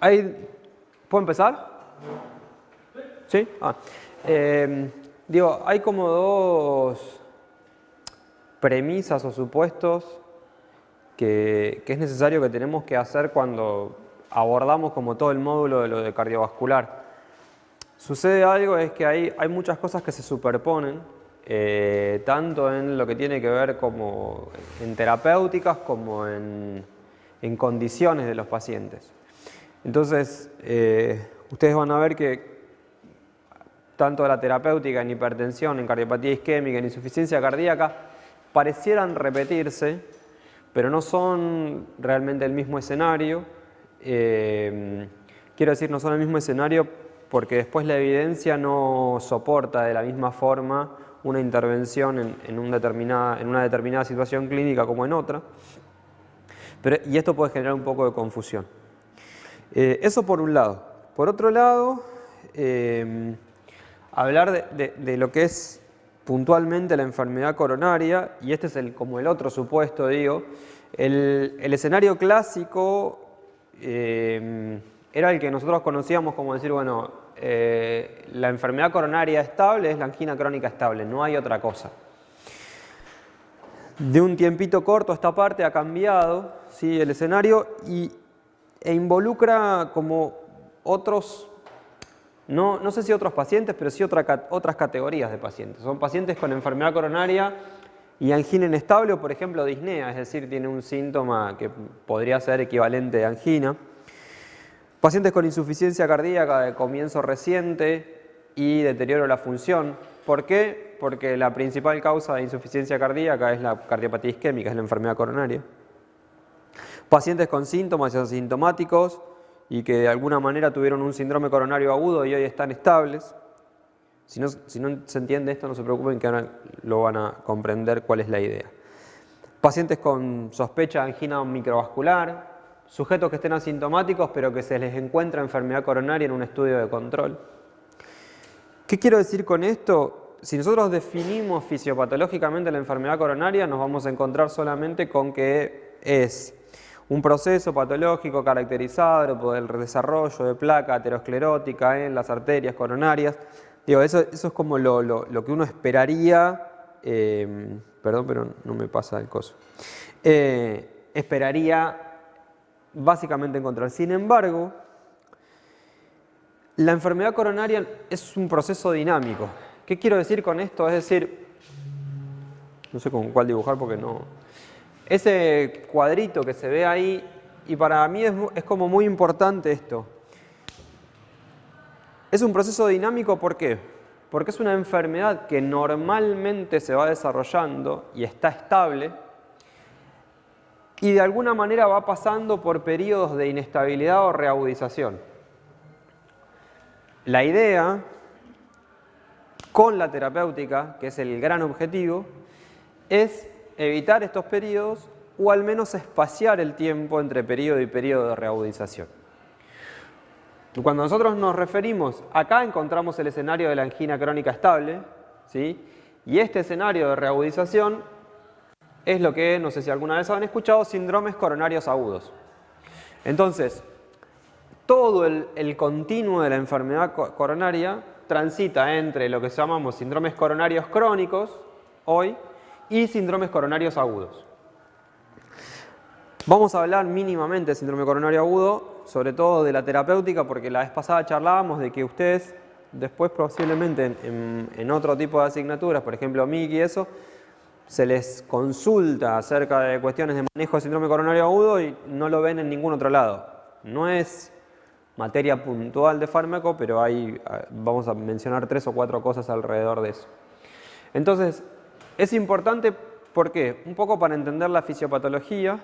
¿Puedo empezar? ¿Sí? Hay como dos premisas o supuestos que es necesario que tenemos que hacer cuando abordamos como todo el módulo de lo de cardiovascular. Sucede algo, es que hay muchas cosas que se superponen, tanto en lo que tiene que ver como en terapéuticas como en condiciones de los pacientes. Entonces, ustedes van a ver que tanto la terapéutica en hipertensión, en cardiopatía isquémica, en insuficiencia cardíaca, parecieran repetirse, pero no son realmente el mismo escenario. Quiero decir, no son el mismo escenario porque después la evidencia no soporta de la misma forma una intervención en una determinada situación clínica como en otra. Y esto puede generar un poco de confusión. Eso por un lado. Por otro lado, hablar de lo que es puntualmente la enfermedad coronaria, y este es como el otro supuesto, digo. El escenario clásico era el que nosotros conocíamos como decir, bueno, la enfermedad coronaria estable es la angina crónica estable, no hay otra cosa. De un tiempito corto a esta parte ha cambiado, ¿sí?, el escenario e involucra como otros, no sé si otros pacientes, pero sí otras categorías de pacientes. Son pacientes con enfermedad coronaria y angina inestable o, por ejemplo, disnea, es decir, tiene un síntoma que podría ser equivalente a angina. Pacientes con insuficiencia cardíaca de comienzo reciente y deterioro de la función. ¿Por qué? Porque la principal causa de insuficiencia cardíaca es la cardiopatía isquémica, es la enfermedad coronaria. Pacientes con síntomas y asintomáticos y que de alguna manera tuvieron un síndrome coronario agudo y hoy están estables. Si no se entiende esto, no se preocupen que ahora lo van a comprender cuál es la idea. Pacientes con sospecha de angina microvascular, sujetos que estén asintomáticos pero que se les encuentra enfermedad coronaria en un estudio de control. ¿Qué quiero decir con esto? Si nosotros definimos fisiopatológicamente la enfermedad coronaria, nos vamos a encontrar solamente con que es un proceso patológico caracterizado por el desarrollo de placa aterosclerótica en las arterias coronarias. Eso es como lo que uno esperaría, perdón, pero no me pasa el coso, esperaría básicamente encontrar. Sin embargo, la enfermedad coronaria es un proceso dinámico. ¿Qué quiero decir con esto? Es decir, no sé con cuál dibujar porque no. Ese cuadrito que se ve ahí, y para mí es como muy importante esto. Es un proceso dinámico, ¿por qué? Porque es una enfermedad que normalmente se va desarrollando y está estable y de alguna manera va pasando por periodos de inestabilidad o reagudización. La idea con la terapéutica, que es el gran objetivo, es evitar estos periodos o al menos espaciar el tiempo entre periodo y periodo de reagudización. Cuando nosotros nos referimos, acá encontramos el escenario de la angina crónica estable, ¿sí? Y este escenario de reagudización es lo que, no sé si alguna vez han escuchado, síndromes coronarios agudos. Entonces, todo el continuo de la enfermedad coronaria transita entre lo que llamamos síndromes coronarios crónicos, hoy, y síndromes coronarios agudos. Vamos a hablar mínimamente de síndrome coronario agudo, sobre todo de la terapéutica, porque la vez pasada charlábamos de que ustedes después posiblemente en otro tipo de asignaturas, por ejemplo MIC y eso, se les consulta acerca de cuestiones de manejo de síndrome coronario agudo y no lo ven en ningún otro lado. No es materia puntual de fármaco, pero vamos a mencionar 3 o 4 cosas alrededor de eso. Entonces, es importante, ¿por qué? Un poco para entender la fisiopatología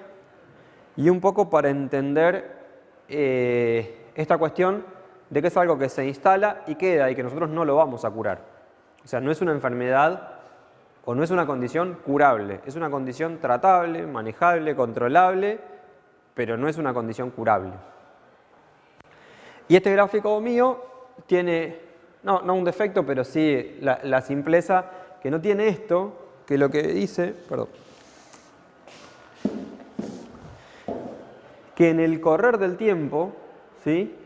y un poco para entender esta cuestión de que es algo que se instala y queda y que nosotros no lo vamos a curar. O sea, no es una enfermedad o no es una condición curable, es una condición tratable, manejable, controlable, pero no es una condición curable. Y este gráfico mío tiene, no un defecto, pero sí la simpleza, que no tiene esto, que lo que dice, que en el correr del tiempo, ¿sí?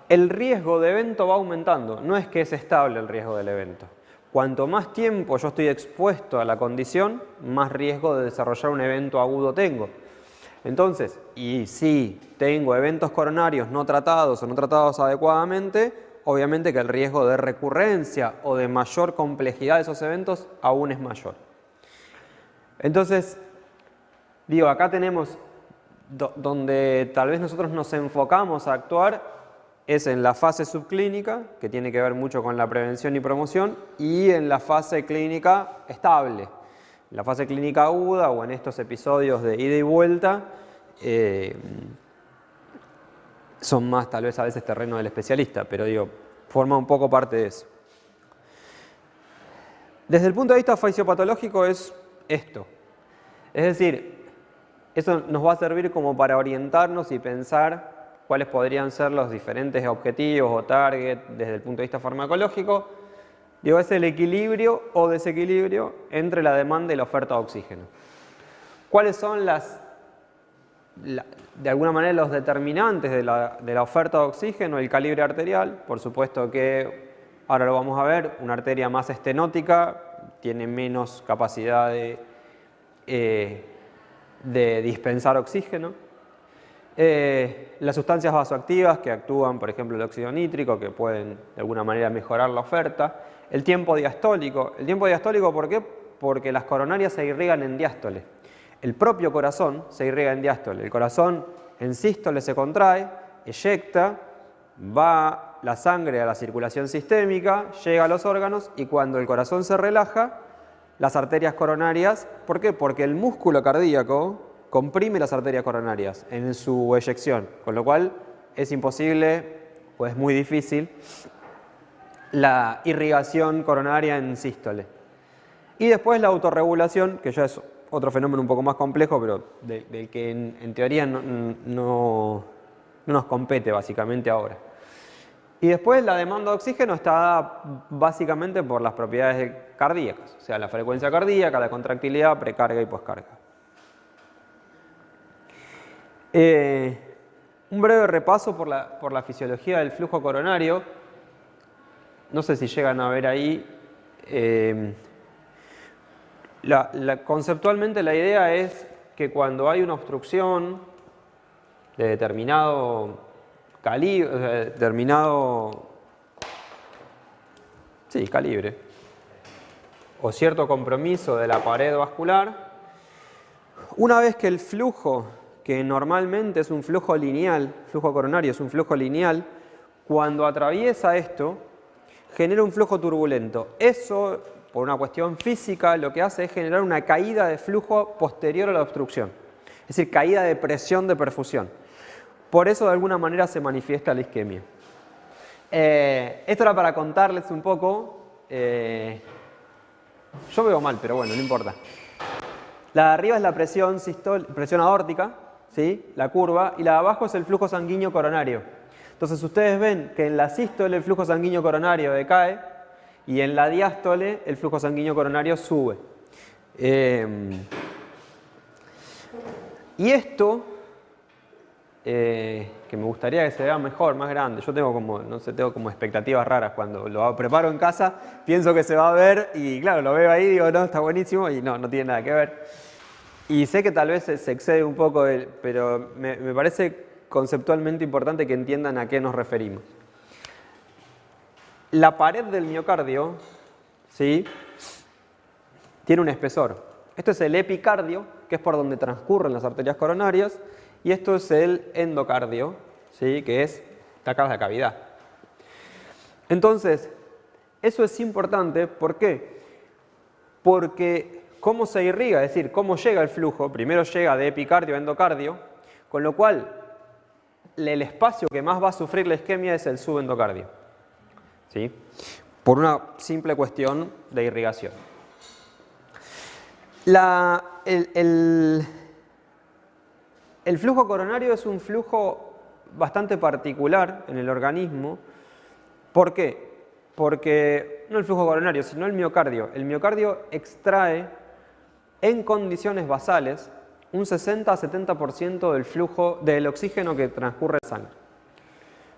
El riesgo de evento va aumentando, no es que es estable el riesgo del evento. Cuanto más tiempo yo estoy expuesto a la condición, más riesgo de desarrollar un evento agudo tengo. Entonces, y si tengo eventos coronarios no tratados o no tratados adecuadamente, obviamente que el riesgo de recurrencia o de mayor complejidad de esos eventos aún es mayor. Entonces, digo, acá tenemos donde tal vez nosotros nos enfocamos a actuar es en la fase subclínica, que tiene que ver mucho con la prevención y promoción, y en la fase clínica estable. En la fase clínica aguda o en estos episodios de ida y vuelta, son más tal vez a veces terreno del especialista, pero digo, forma un poco parte de eso. Desde el punto de vista fisiopatológico es esto. Es decir, eso nos va a servir como para orientarnos y pensar cuáles podrían ser los diferentes objetivos o target desde el punto de vista farmacológico. Digo, es el equilibrio o desequilibrio entre la demanda y la oferta de oxígeno. ¿Cuáles son de alguna manera los determinantes de la oferta de oxígeno? El calibre arterial, por supuesto que ahora lo vamos a ver, una arteria más estenótica tiene menos capacidad de dispensar oxígeno. Las sustancias vasoactivas que actúan, por ejemplo el óxido nítrico, que pueden de alguna manera mejorar la oferta. El tiempo diastólico. ¿El tiempo diastólico por qué? Porque las coronarias se irrigan en diástole. El propio corazón se irriga en diástole. El corazón en sístole se contrae, eyecta, va la sangre a la circulación sistémica, llega a los órganos y cuando el corazón se relaja, las arterias coronarias, ¿por qué? Porque el músculo cardíaco comprime las arterias coronarias en su eyección, con lo cual es imposible o es muy difícil la irrigación coronaria en sístole. Y después la autorregulación, que ya es otro fenómeno un poco más complejo, pero del que en teoría no nos compete básicamente ahora. Y después la demanda de oxígeno está dada básicamente por las propiedades cardíacas, o sea, la frecuencia cardíaca, la contractilidad, precarga y poscarga. Un breve repaso por la fisiología del flujo coronario. No sé si llegan a ver ahí. Conceptualmente la idea es que cuando hay una obstrucción de determinado calibre, calibre o cierto compromiso de la pared vascular, una vez que el flujo, que normalmente es un flujo lineal, flujo coronario es un flujo lineal, cuando atraviesa esto, genera un flujo turbulento. Eso, por una cuestión física, lo que hace es generar una caída de flujo posterior a la obstrucción, es decir, caída de presión de perfusión. Por eso, de alguna manera, se manifiesta la isquemia. Esto era para contarles un poco. Yo veo mal, pero bueno, no importa. La de arriba es la presión aórtica, ¿sí? La curva, y la de abajo es el flujo sanguíneo coronario. Entonces ustedes ven que en la sístole el flujo sanguíneo coronario decae y en la diástole el flujo sanguíneo coronario sube. Y esto, que me gustaría que se vea mejor, más grande. Yo tengo como, no sé, tengo como expectativas raras cuando lo preparo en casa, pienso que se va a ver y claro, lo veo ahí y digo, no, está buenísimo y no tiene nada que ver. Y sé que tal vez se excede un poco, pero me parece conceptualmente importante que entiendan a qué nos referimos. La pared del miocardio, ¿sí?, tiene un espesor. Esto es el epicardio, que es por donde transcurren las arterias coronarias, y esto es el endocardio, ¿sí?, que es acá la cavidad. Entonces, eso es importante, ¿por qué? Porque cómo se irriga, es decir, cómo llega el flujo, primero llega de epicardio a endocardio, con lo cual el espacio que más va a sufrir la isquemia es el subendocardio, ¿sí?, por una simple cuestión de irrigación. El flujo coronario es un flujo bastante particular en el organismo. ¿Por qué? Porque no el flujo coronario, sino el miocardio. El miocardio extrae en condiciones basales un 60 a 70% del flujo del oxígeno que transcurre en sangre.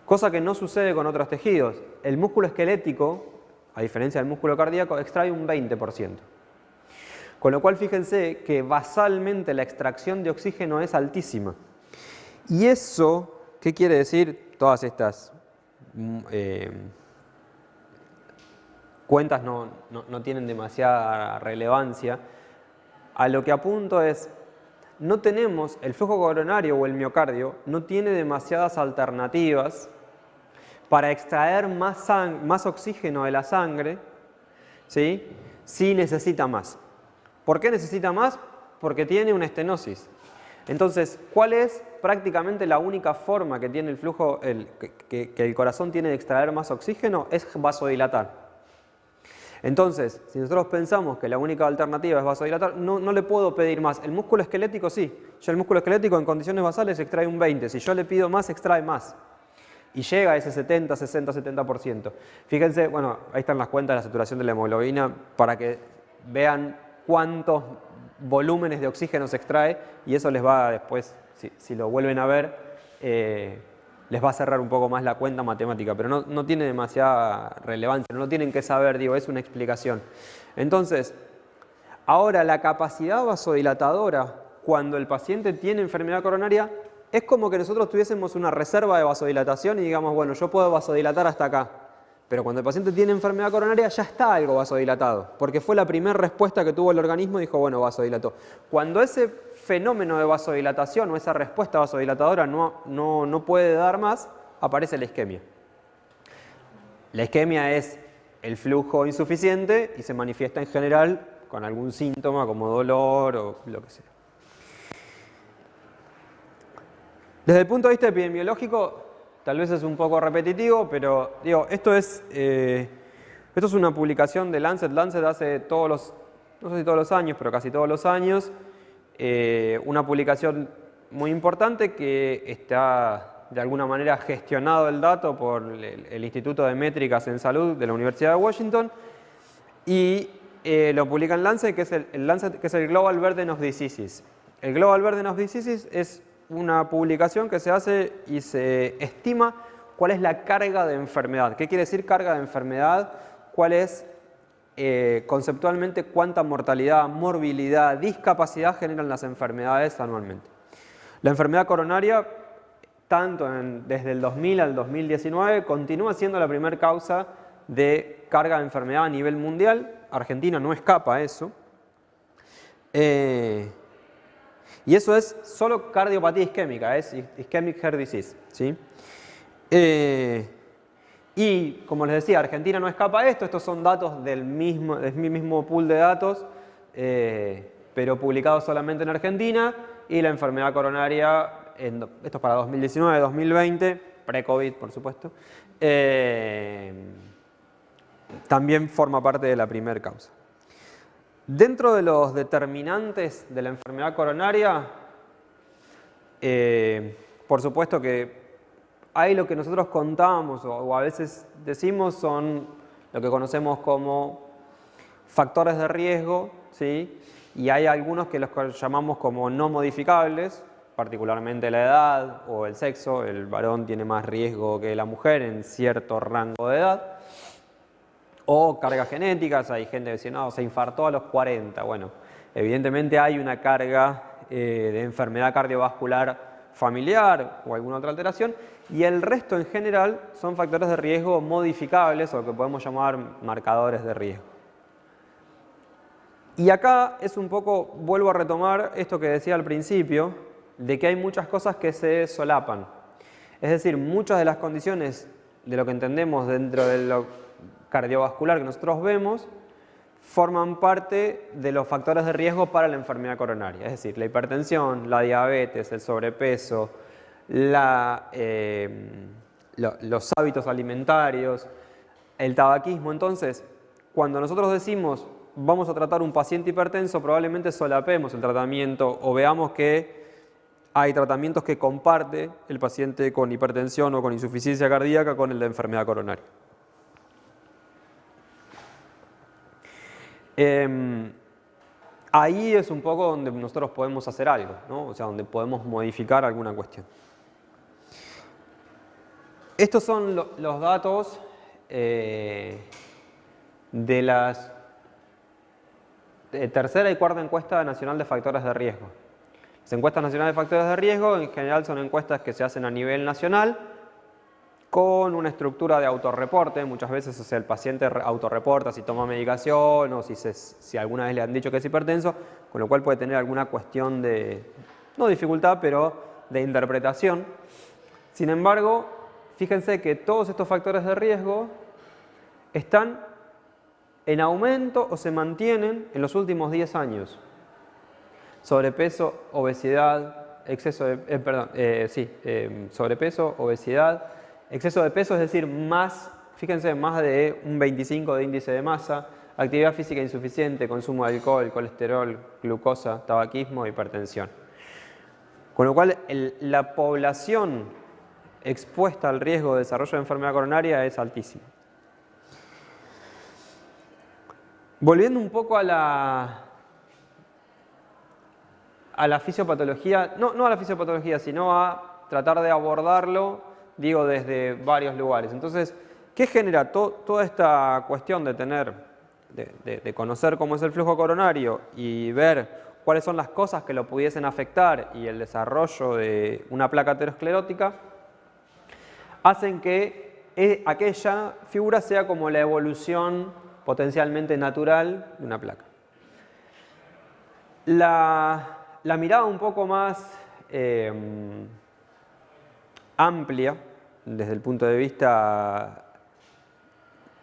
Cosa que no sucede con otros tejidos. El músculo esquelético, a diferencia del músculo cardíaco, extrae un 20%. Con lo cual, fíjense que basalmente la extracción de oxígeno es altísima. ¿Y eso qué quiere decir? Todas estas cuentas no tienen demasiada relevancia. A lo que apunto es, no tenemos, el flujo coronario o el miocardio no tiene demasiadas alternativas para extraer más oxígeno de la sangre, ¿sí? Si necesita más. ¿Por qué necesita más? Porque tiene una estenosis. Entonces, ¿cuál es prácticamente la única forma que tiene el flujo, que el corazón tiene de extraer más oxígeno? Es vasodilatar. Entonces, si nosotros pensamos que la única alternativa es vasodilatar, no le puedo pedir más. El músculo esquelético sí. Ya el músculo esquelético en condiciones basales extrae un 20%. Si yo le pido más, extrae más. Y llega a ese 70, 60, 70%. Fíjense, bueno, ahí están las cuentas de la saturación de la hemoglobina para que vean cuántos volúmenes de oxígeno se extrae y eso les va después, si lo vuelven a ver, les va a cerrar un poco más la cuenta matemática, pero no tiene demasiada relevancia, no lo tienen que saber, digo, es una explicación. Entonces, ahora la capacidad vasodilatadora cuando el paciente tiene enfermedad coronaria es como que nosotros tuviésemos una reserva de vasodilatación y digamos, bueno, yo puedo vasodilatar hasta acá. Pero cuando el paciente tiene enfermedad coronaria ya está algo vasodilatado, porque fue la primera respuesta que tuvo el organismo y dijo, bueno, vasodilató. Cuando ese fenómeno de vasodilatación o esa respuesta vasodilatadora no puede dar más, aparece la isquemia. La isquemia es el flujo insuficiente y se manifiesta en general con algún síntoma como dolor o lo que sea. Desde el punto de vista epidemiológico, tal vez es un poco repetitivo, pero digo, esto es una publicación de Lancet. Lancet hace no sé si todos los años, pero casi todos los años, una publicación muy importante que está de alguna manera gestionado el dato por el Instituto de Métricas en Salud de la Universidad de Washington y lo publica en Lancet, que es el Global Burden of Diseases. El Global Burden of Diseases es una publicación que se hace y se estima cuál es la carga de enfermedad. ¿Qué quiere decir carga de enfermedad? ¿Cuál es conceptualmente cuánta mortalidad, morbilidad, discapacidad generan las enfermedades anualmente? La enfermedad coronaria, tanto desde el 2000 al 2019, continúa siendo la primera causa de carga de enfermedad a nivel mundial. Argentina no escapa a eso. Y eso es solo cardiopatía isquémica, es ischemic heart disease, ¿sí? Y como les decía, Argentina no escapa a esto, estos son datos del mismo pool de datos, pero publicados solamente en Argentina, y la enfermedad coronaria, esto es para 2019, 2020, pre-COVID por supuesto, también forma parte de la primera causa. Dentro de los determinantes de la enfermedad coronaria, por supuesto que hay lo que nosotros contamos o a veces decimos son lo que conocemos como factores de riesgo, ¿sí? Y hay algunos que los llamamos como no modificables, particularmente la edad o el sexo. El varón tiene más riesgo que la mujer en cierto rango de edad. O cargas genéticas, hay gente que dice, no, se infartó a los 40. Bueno, evidentemente hay una carga de enfermedad cardiovascular familiar o alguna otra alteración, y el resto en general son factores de riesgo modificables o lo que podemos llamar marcadores de riesgo. Y acá es un poco, vuelvo a retomar esto que decía al principio, de que hay muchas cosas que se solapan. Es decir, muchas de las condiciones de lo que entendemos dentro de lo cardiovascular que nosotros vemos forman parte de los factores de riesgo para la enfermedad coronaria, es decir, la hipertensión, la diabetes, el sobrepeso, los hábitos alimentarios, el tabaquismo. Entonces, cuando nosotros decimos vamos a tratar un paciente hipertenso, probablemente solapemos el tratamiento o veamos que hay tratamientos que comparte el paciente con hipertensión o con insuficiencia cardíaca con el de enfermedad coronaria. ahí es un poco donde nosotros podemos hacer algo, ¿no? O sea, donde podemos modificar alguna cuestión. Estos son los datos de las tercera y cuarta encuesta nacional de factores de riesgo. Las encuestas nacionales de factores de riesgo en general son encuestas que se hacen a nivel nacional con una estructura de autorreporte. Muchas veces, o sea, el paciente autorreporta si toma medicación o si alguna vez le han dicho que es hipertenso, con lo cual puede tener alguna cuestión de, no dificultad, pero de interpretación. Sin embargo, fíjense que todos estos factores de riesgo están en aumento o se mantienen en los últimos 10 años. Sobrepeso, obesidad, exceso de, sobrepeso, obesidad, exceso de peso, es decir, más, fíjense, más de un 25 de índice de masa, actividad física insuficiente, consumo de alcohol, colesterol, glucosa, tabaquismo, hipertensión. Con lo cual, la población expuesta al riesgo de desarrollo de enfermedad coronaria es altísima. Volviendo un poco a la fisiopatología, no a la fisiopatología, sino a tratar de abordarlo, digo, desde varios lugares. Entonces, ¿qué genera toda esta cuestión de conocer cómo es el flujo coronario y ver cuáles son las cosas que lo pudiesen afectar y el desarrollo de una placa aterosclerótica? Hacen que aquella figura sea como la evolución potencialmente natural de una placa. La mirada un poco más amplia, desde el punto de vista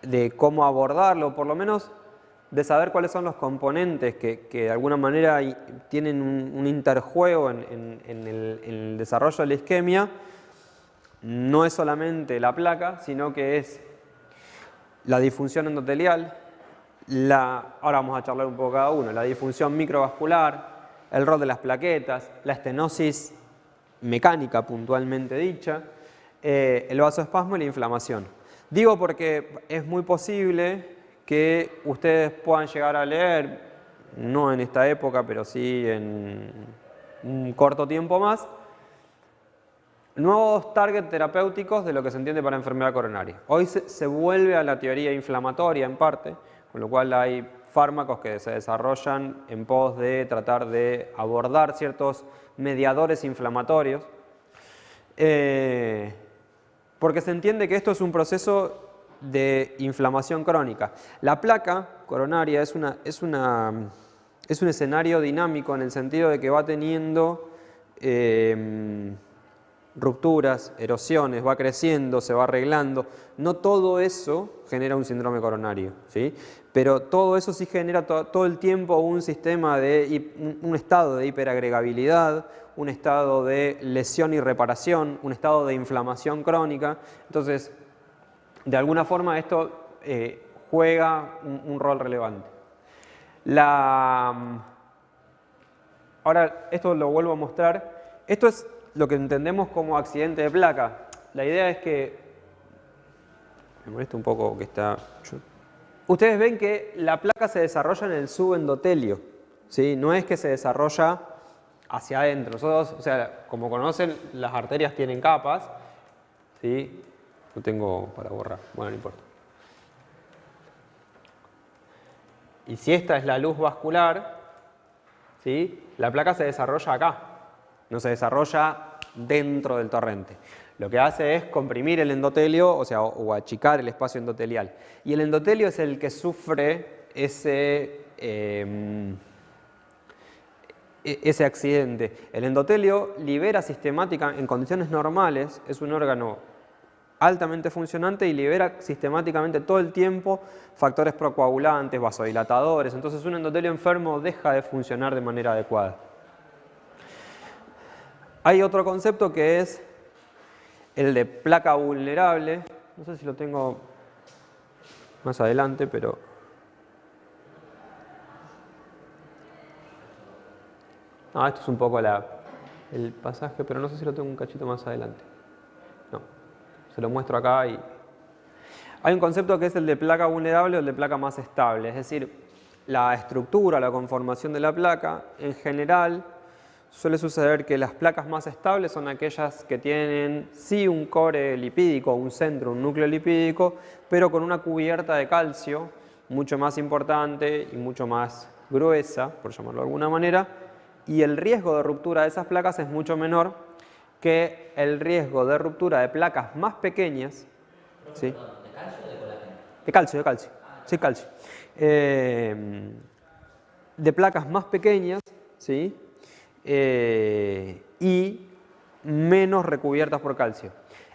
de cómo abordarlo, por lo menos de saber cuáles son los componentes que de alguna manera tienen un interjuego en el desarrollo de la isquemia, no es solamente la placa, sino que es la disfunción endotelial, ahora vamos a charlar un poco cada uno, la disfunción microvascular, el rol de las plaquetas, la estenosis mecánica puntualmente dicha, el vasoespasmo y la inflamación. Digo porque es muy posible que ustedes puedan llegar a leer, no en esta época, pero sí en un corto tiempo más, nuevos targets terapéuticos de lo que se entiende para enfermedad coronaria. Hoy se vuelve a la teoría inflamatoria en parte, con lo cual hay fármacos que se desarrollan en pos de tratar de abordar ciertos mediadores inflamatorios, porque se entiende que esto es un proceso de inflamación crónica. La placa coronaria es un escenario dinámico en el sentido de que va teniendo rupturas, erosiones, va creciendo, se va arreglando. No todo eso genera un síndrome coronario, ¿sí? Pero todo eso sí genera todo el tiempo un sistema un estado de hiperagregabilidad, un estado de lesión y reparación, un estado de inflamación crónica. Entonces, de alguna forma esto juega un rol relevante. Ahora, esto lo vuelvo a mostrar. Esto es lo que entendemos como accidente de placa. La idea es que, me molesta un poco que está... Ustedes ven que la placa se desarrolla en el subendotelio, ¿sí? No es que se desarrolla hacia adentro. Nosotros, o sea, como conocen, las arterias tienen capas, ¿sí? Lo tengo para borrar, bueno, no importa. Y si esta es la luz vascular, ¿sí? La placa se desarrolla acá, no se desarrolla dentro del torrente. Lo que hace es comprimir el endotelio, o sea, o achicar el espacio endotelial. Y el endotelio es el que sufre ese accidente. El endotelio libera sistemáticamente, en condiciones normales, es un órgano altamente funcionante y libera sistemáticamente todo el tiempo factores procoagulantes, vasodilatadores. Entonces un endotelio enfermo deja de funcionar de manera adecuada. Hay otro concepto que es el de placa vulnerable. No sé si lo tengo más adelante, pero... esto es un poco el pasaje, pero no sé si lo tengo un cachito más adelante. No, se lo muestro acá y... Hay un concepto que es el de placa vulnerable o el de placa más estable. Es decir, la estructura, la conformación de la placa, en general suele suceder que las placas más estables son aquellas que tienen sí un core lipídico, un centro, un núcleo lipídico, pero con una cubierta de calcio mucho más importante y mucho más gruesa, por llamarlo de alguna manera, y el riesgo de ruptura de esas placas es mucho menor que el riesgo de ruptura de placas más pequeñas. ¿Sí? ¿De calcio o de colágeno? De calcio, de calcio. Sí, calcio. De placas más pequeñas, ¿sí? Y menos recubiertas por calcio.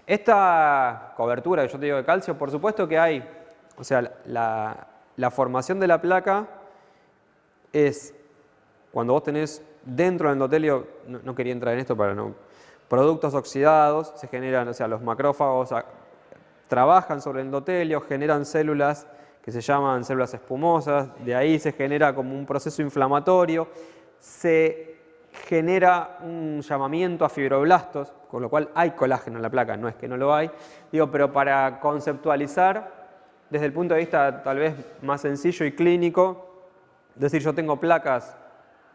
Esta cobertura que yo te digo de calcio, por supuesto que hay, o sea, la formación de la placa es cuando vos tenés dentro del endotelio, no quería entrar en esto para no, productos oxidados, se generan, o sea, los macrófagos trabajan sobre el endotelio, generan células que se llaman células espumosas, de ahí se genera como un proceso inflamatorio, se genera un llamamiento a fibroblastos, con lo cual hay colágeno en la placa, no es que no lo hay. Digo, pero para conceptualizar, desde el punto de vista tal vez más sencillo y clínico, decir yo tengo placas,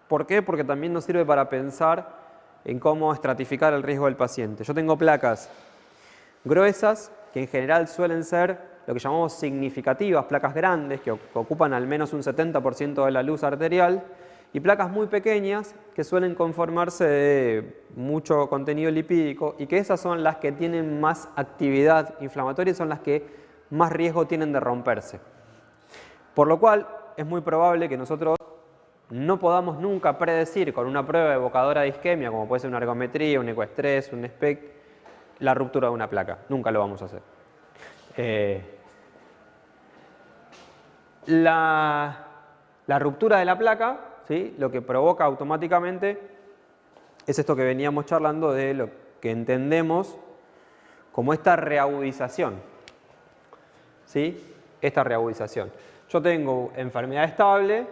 ¿por qué? Porque también nos sirve para pensar en cómo estratificar el riesgo del paciente. Yo tengo placas gruesas, que en general suelen ser lo que llamamos significativas, placas grandes, que ocupan al menos un 70% de la luz arterial, y placas muy pequeñas, que suelen conformarse de mucho contenido lipídico, y que esas son las que tienen más actividad inflamatoria y son las que más riesgo tienen de romperse. Por lo cual, es muy probable que nosotros no podamos nunca predecir con una prueba evocadora de isquemia, como puede ser una ergometría, un ecoestrés, un SPECT, la ruptura de una placa. Nunca lo vamos a hacer. La ruptura de la placa, ¿sí? Lo que provoca automáticamente es esto que veníamos charlando de lo que entendemos como esta reagudización. ¿Sí? Esta reagudización. Yo tengo enfermedad estable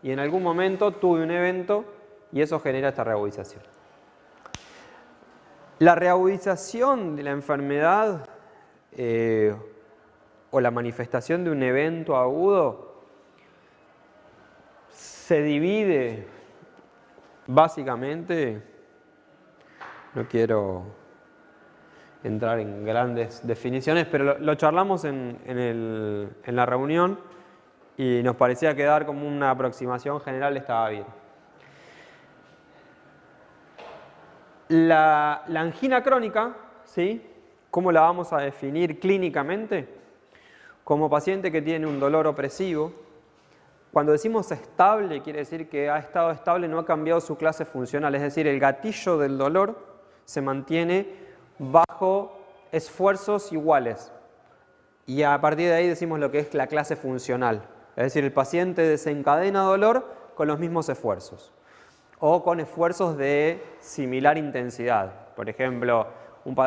y en algún momento tuve un evento y eso genera esta reagudización. La reagudización de la enfermedad o la manifestación de un evento agudo se divide básicamente, no quiero entrar en grandes definiciones, pero lo charlamos en la reunión y nos parecía que dar como una aproximación general estaba bien. La angina crónica, ¿sí? ¿Cómo la vamos a definir clínicamente? Como paciente que tiene un dolor opresivo. Cuando decimos estable, quiere decir que ha estado estable, no ha cambiado su clase funcional, es decir, el gatillo del dolor se mantiene bajo esfuerzos iguales. Y a partir de ahí decimos lo que es la clase funcional. Es decir, el paciente desencadena dolor con los mismos esfuerzos o con esfuerzos de similar intensidad. Por ejemplo,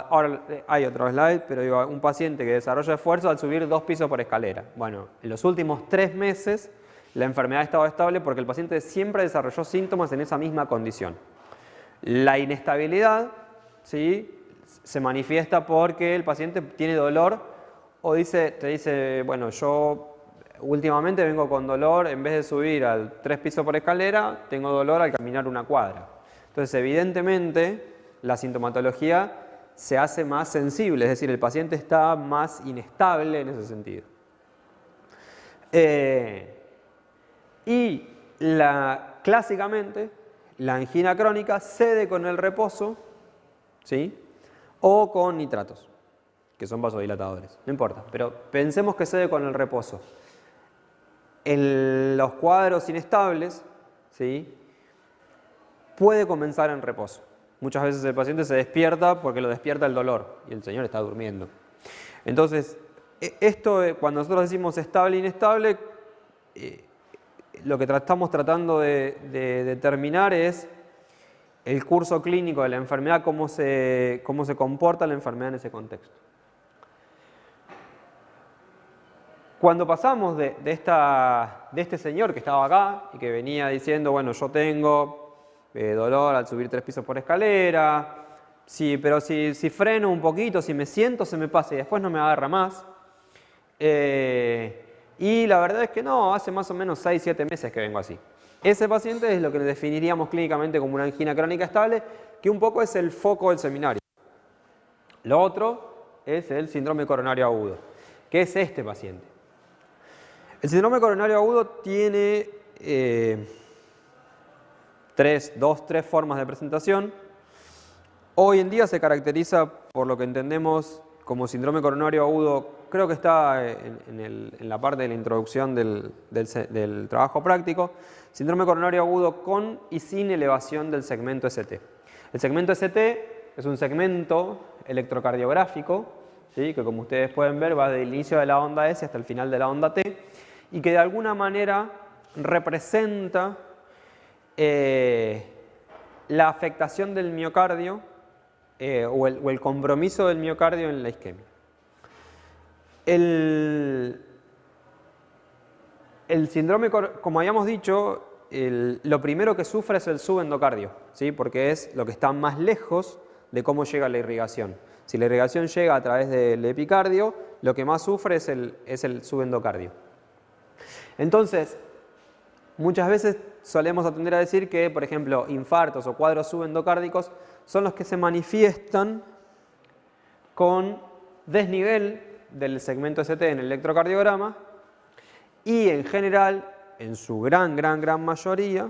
ahora hay otro slide, pero digo, un paciente que desarrolla esfuerzo al subir 2 pisos por escalera. Bueno, en los últimos 3 meses la enfermedad ha estado estable porque el paciente siempre desarrolló síntomas en esa misma condición. La inestabilidad, ¿sí?, se manifiesta porque el paciente tiene dolor o te dice, bueno, yo últimamente vengo con dolor, en vez de subir al 3 pisos por escalera, tengo dolor al caminar una cuadra. Entonces, evidentemente, la sintomatología se hace más sensible, es decir, el paciente está más inestable en ese sentido. Y clásicamente, la angina crónica cede con el reposo, ¿sí?, o con nitratos, que son vasodilatadores, no importa, pero pensemos que cede con el reposo. En los cuadros inestables, ¿sí?, puede comenzar en reposo. Muchas veces el paciente se despierta porque lo despierta el dolor y el señor está durmiendo. Entonces, esto cuando nosotros decimos estable e inestable, lo que estamos tratando de determinar es el curso clínico de la enfermedad, cómo se comporta la enfermedad en ese contexto. Cuando pasamos de este señor que estaba acá y que venía diciendo, bueno, yo tengo dolor al subir 3 pisos por escalera, sí, pero si freno un poquito, si me siento, se me pasa y después no me agarra más. Y Y la verdad es que no, hace más o menos 6-7 meses que vengo así. Ese paciente es lo que definiríamos clínicamente como una angina crónica estable, que un poco es el foco del seminario. Lo otro es el síndrome coronario agudo, que es este paciente. El síndrome coronario agudo tiene tres formas de presentación. Hoy en día se caracteriza por lo que entendemos como síndrome coronario agudo, creo que está en la parte de la introducción del trabajo práctico, síndrome coronario agudo con y sin elevación del segmento ST. El segmento ST es un segmento electrocardiográfico, ¿sí? Que como ustedes pueden ver va del inicio de la onda S hasta el final de la onda T y que de alguna manera representa la afectación del miocardio o el compromiso del miocardio en la isquemia. El síndrome, como habíamos dicho, lo primero que sufre es el subendocardio, ¿sí? Porque es lo que está más lejos de cómo llega la irrigación. Si la irrigación llega a través del epicardio, lo que más sufre es el subendocardio. Entonces, muchas veces solemos atender a decir que, por ejemplo, infartos o cuadros subendocárdicos son los que se manifiestan con desnivel del segmento ST en el electrocardiograma y en general, en su gran mayoría,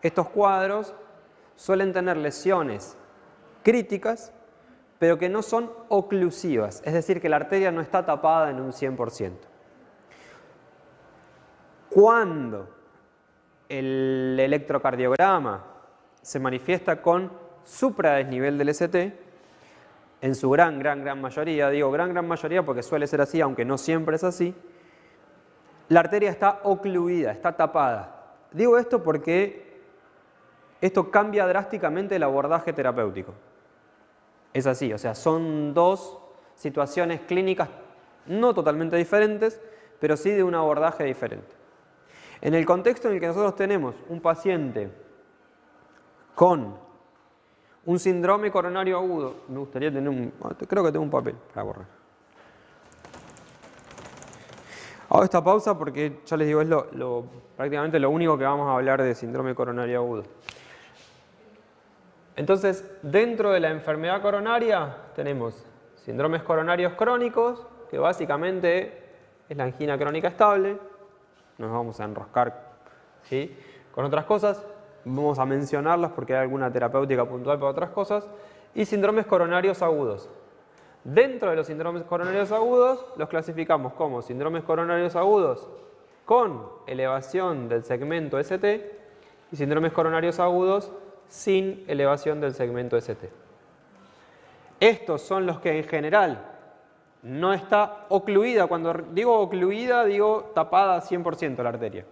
estos cuadros suelen tener lesiones críticas, pero que no son oclusivas, es decir, que la arteria no está tapada en un 100%. Cuando el electrocardiograma se manifiesta con supradesnivel del ST, en su gran mayoría, digo gran mayoría porque suele ser así, aunque no siempre es así, la arteria está ocluida, está tapada. Digo esto porque esto cambia drásticamente el abordaje terapéutico. Es así, o sea, son dos situaciones clínicas no totalmente diferentes, pero sí de un abordaje diferente. En el contexto en el que nosotros tenemos un paciente con un síndrome coronario agudo, me gustaría tener creo que tengo un papel para borrar. Hago esta pausa porque ya les digo, es prácticamente lo único que vamos a hablar de síndrome coronario agudo. Entonces, dentro de la enfermedad coronaria tenemos síndromes coronarios crónicos, que básicamente es la angina crónica estable. Nos vamos a enroscar, ¿sí?, con otras cosas. Vamos a mencionarlas porque hay alguna terapéutica puntual para otras cosas. Y síndromes coronarios agudos. Dentro de los síndromes coronarios agudos los clasificamos como síndromes coronarios agudos con elevación del segmento ST y síndromes coronarios agudos sin elevación del segmento ST. Estos son los que en general no está ocluida. Cuando digo ocluida, digo tapada 100% la arteria.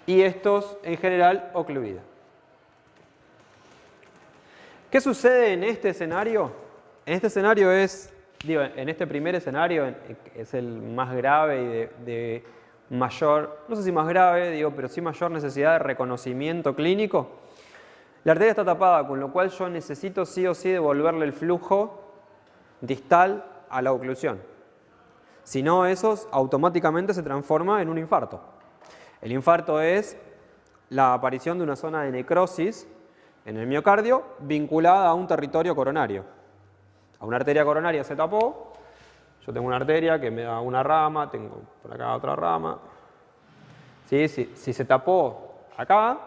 Y estos en general ocluida. ¿Qué sucede en este escenario? En este escenario en este primer escenario es el más grave y de mayor, no sé si más grave, pero sí mayor necesidad de reconocimiento clínico. La arteria está tapada, con lo cual yo necesito sí o sí devolverle el flujo distal a la oclusión. Si no, eso automáticamente se transforma en un infarto. El infarto es la aparición de una zona de necrosis en el miocardio vinculada a un territorio coronario. A una arteria coronaria se tapó, yo tengo una arteria que me da una rama, tengo por acá otra rama. ¿Sí? Si se tapó acá,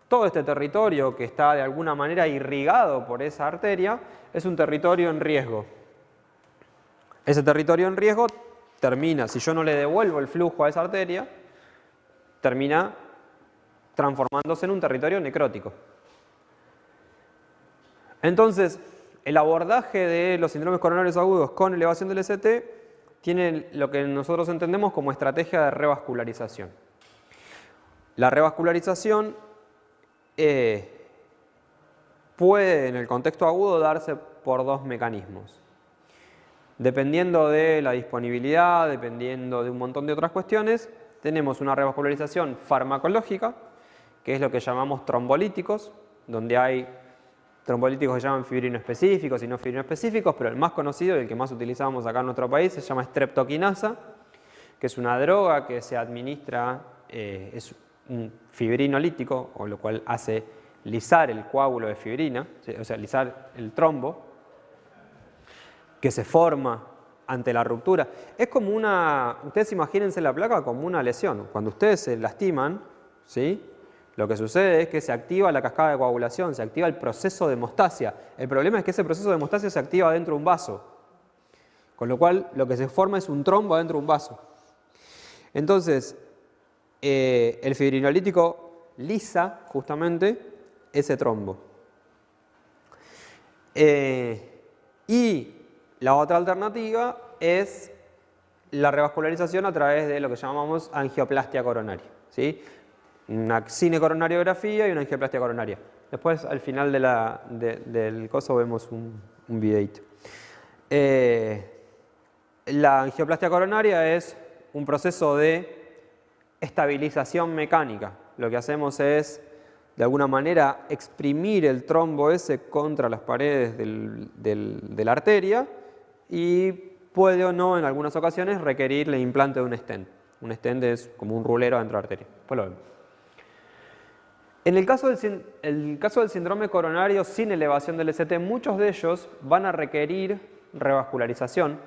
todo este territorio que está de alguna manera irrigado por esa arteria es un territorio en riesgo. Ese territorio en riesgo termina, si yo no le devuelvo el flujo a esa arteria, termina transformándose en un territorio necrótico. Entonces, el abordaje de los síndromes coronarios agudos con elevación del ST tiene lo que nosotros entendemos como estrategia de revascularización. La revascularización puede, en el contexto agudo, darse por dos mecanismos. Dependiendo de la disponibilidad, dependiendo de un montón de otras cuestiones, tenemos una revascularización farmacológica, que es lo que llamamos trombolíticos, donde hay trombolíticos que se llaman fibrinoespecíficos y no fibrinoespecíficos, pero el más conocido y el que más utilizamos acá en nuestro país se llama streptokinasa, que es una droga que se administra, es un fibrinolítico, o lo cual hace lisar el coágulo de fibrina, o sea, lisar el trombo, que se forma ante la ruptura. Es como una, ustedes imagínense la placa como una lesión. Cuando ustedes se lastiman, ¿sí?, lo que sucede es que se activa la cascada de coagulación, se activa el proceso de hemostasia. El problema es que ese proceso de hemostasia se activa dentro de un vaso, con lo cual lo que se forma es un trombo dentro de un vaso. Entonces, el fibrinolítico lisa justamente ese trombo. Y la otra alternativa es la revascularización a través de lo que llamamos angioplastia coronaria, ¿sí? Una cinecoronariografía y una angioplastia coronaria. Después, al final del coso, vemos un videito. La angioplastia coronaria es un proceso de estabilización mecánica. Lo que hacemos es, de alguna manera, exprimir el trombo ese contra las paredes de la arteria y puede o no, en algunas ocasiones, requerir el implante de un stent. Un stent es como un rulero dentro de la arteria. Después lo vemos. En el caso del síndrome coronario sin elevación del ST, muchos de ellos van a requerir revascularización,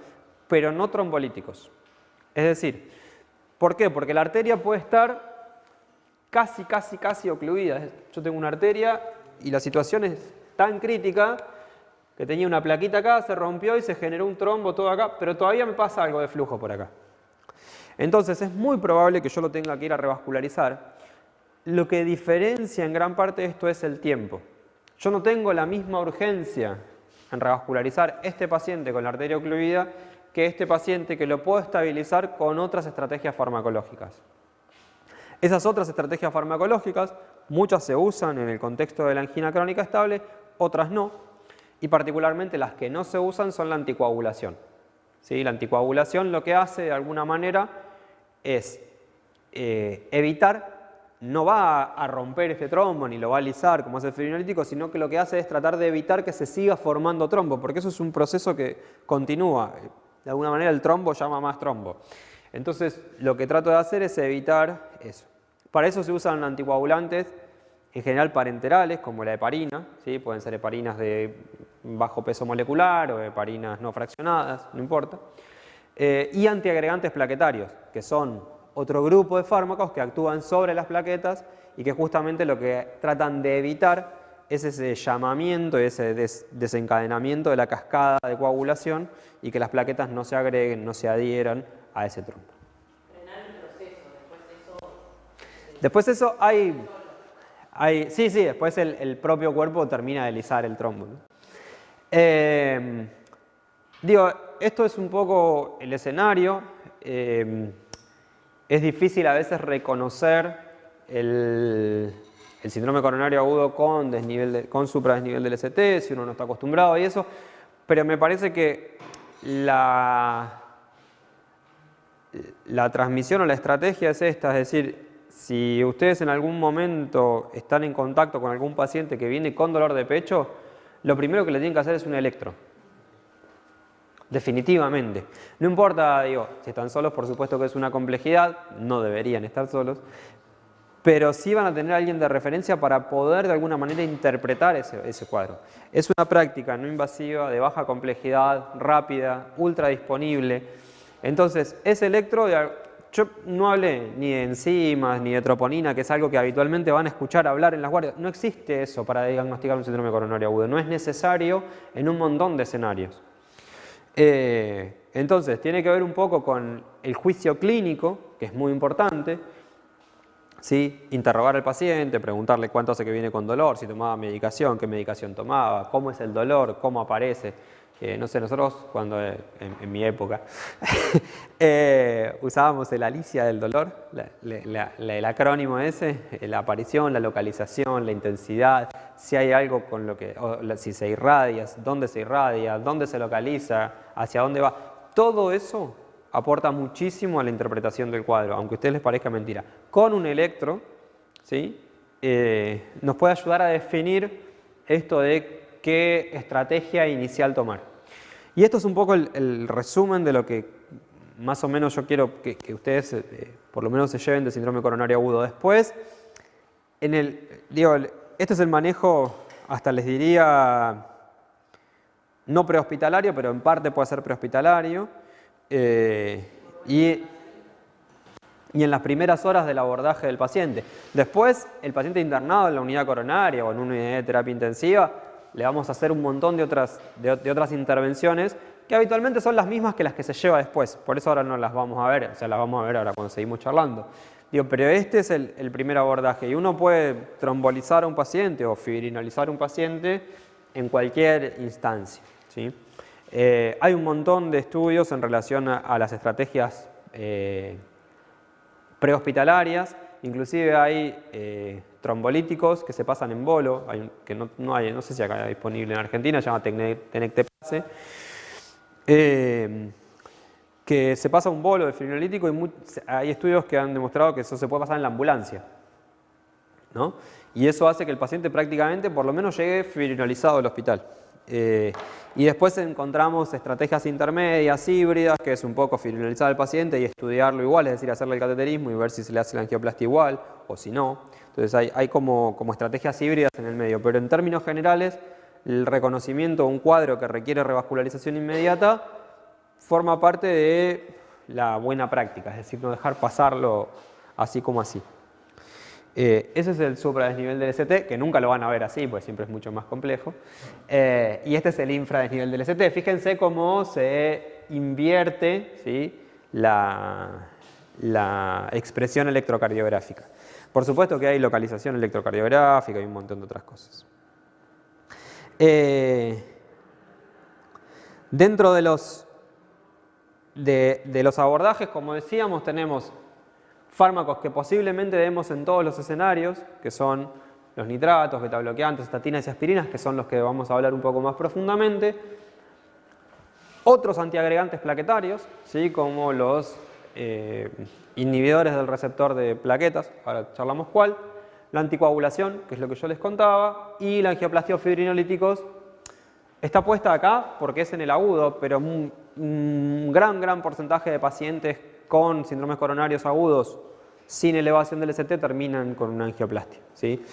pero no trombolíticos. Es decir, ¿por qué? Porque la arteria puede estar casi ocluida. Yo tengo una arteria y la situación es tan crítica que tenía una plaquita acá, se rompió y se generó un trombo todo acá, pero todavía me pasa algo de flujo por acá. Entonces es muy probable que yo lo tenga que ir a revascularizar. Lo que diferencia en gran parte esto es el tiempo. Yo no tengo la misma urgencia en revascularizar este paciente con la arteria ocluida que este paciente que lo puedo estabilizar con otras estrategias farmacológicas. Esas otras estrategias farmacológicas, muchas se usan en el contexto de la angina crónica estable, otras no, y particularmente las que no se usan son la anticoagulación. ¿Sí? La anticoagulación lo que hace de alguna manera es evitar, no va a romper este trombo ni lo va a alisar como hace el fibrinolítico, sino que lo que hace es tratar de evitar que se siga formando trombo, porque eso es un proceso que continúa. De alguna manera el trombo llama más trombo. Entonces lo que trato de hacer es evitar eso. Para eso se usan anticoagulantes, en general parenterales, como la heparina, ¿sí? Pueden ser heparinas de bajo peso molecular o heparinas no fraccionadas, no importa. Y antiagregantes plaquetarios, que son otro grupo de fármacos que actúan sobre las plaquetas y que justamente lo que tratan de evitar es ese llamamiento, ese desencadenamiento de la cascada de coagulación y que las plaquetas no se agreguen, no se adhieran a ese trombo. Frenar el proceso, después eso hay sí, después el propio cuerpo termina de lisar el trombo, ¿no? Digo, esto es un poco el escenario. Es difícil a veces reconocer el síndrome coronario agudo con supradesnivel del ST, si uno no está acostumbrado y eso, pero me parece que la transmisión o la estrategia es esta, es decir, si ustedes en algún momento están en contacto con algún paciente que viene con dolor de pecho, lo primero que le tienen que hacer es un electro. Definitivamente. No importa, digo, si están solos, por supuesto que es una complejidad, no deberían estar solos, pero sí van a tener a alguien de referencia para poder de alguna manera interpretar ese cuadro. Es una práctica no invasiva, de baja complejidad, rápida, ultra disponible. Entonces, ese electro, yo no hablé ni de enzimas, ni de troponina, que es algo que habitualmente van a escuchar hablar en las guardias. No existe eso para diagnosticar un síndrome coronario agudo, no es necesario en un montón de escenarios. Entonces, tiene que ver un poco con el juicio clínico, que es muy importante, ¿sí? Interrogar al paciente, preguntarle cuánto hace que viene con dolor, si tomaba medicación, qué medicación tomaba, cómo es el dolor, cómo aparece. No sé, nosotros cuando en mi época usábamos el Alicia del dolor, el acrónimo ese, la aparición, la localización, la intensidad, si hay algo con lo que, si se irradia, dónde se localiza, hacia dónde va. Todo eso aporta muchísimo a la interpretación del cuadro, aunque a ustedes les parezca mentira. Con un electro, ¿sí? Nos puede ayudar a definir esto de qué estrategia inicial tomar. Y esto es un poco el resumen de lo que más o menos yo quiero que ustedes por lo menos se lleven de síndrome coronario agudo. Después, este es el manejo, hasta les diría, no prehospitalario, pero en parte puede ser prehospitalario. Y en las primeras horas del abordaje del paciente. Después, el paciente internado en la unidad coronaria o en una unidad de terapia intensiva, le vamos a hacer un montón de otras intervenciones que habitualmente son las mismas que las que se lleva después. Por eso ahora no las vamos a ver, o sea, las vamos a ver ahora cuando seguimos charlando. Pero este es el primer abordaje y uno puede trombolizar a un paciente o fibrinolizar a un paciente en cualquier instancia, ¿sí? Hay un montón de estudios en relación a las estrategias prehospitalarias, inclusive hay trombolíticos que se pasan en bolo, no sé si acá es disponible en Argentina, se llama Tenectepase, que se pasa un bolo de fibrinolítico y hay estudios que han demostrado que eso se puede pasar en la ambulancia, ¿no? Y eso hace que el paciente prácticamente por lo menos llegue fibrinolizado al hospital. Y después encontramos estrategias intermedias, híbridas, que es un poco fibrinolizar al paciente y estudiarlo igual, es decir, hacerle el cateterismo y ver si se le hace la angioplastia igual o si no. Entonces hay como estrategias híbridas en el medio, pero en términos generales, el reconocimiento de un cuadro que requiere revascularización inmediata forma parte de la buena práctica, es decir, no dejar pasarlo así como así. Ese es el supradesnivel del ST, que nunca lo van a ver así, porque siempre es mucho más complejo. Y este es el infradesnivel del ST. Fíjense cómo se invierte, ¿sí?, la expresión electrocardiográfica. Por supuesto que hay localización electrocardiográfica y un montón de otras cosas. Dentro de los abordajes, como decíamos, tenemos fármacos que posiblemente demos en todos los escenarios, que son los nitratos, betabloqueantes, estatinas y aspirinas, que son los que vamos a hablar un poco más profundamente. Otros antiagregantes plaquetarios, ¿sí?, como los inhibidores del receptor de plaquetas, ahora charlamos cuál, la anticoagulación, que es lo que yo les contaba, y la angioplastia o fibrinolíticos. Está puesta acá porque es en el agudo, pero un gran porcentaje de pacientes con síndromes coronarios agudos sin elevación del ST terminan con una angioplastia, ¿sí?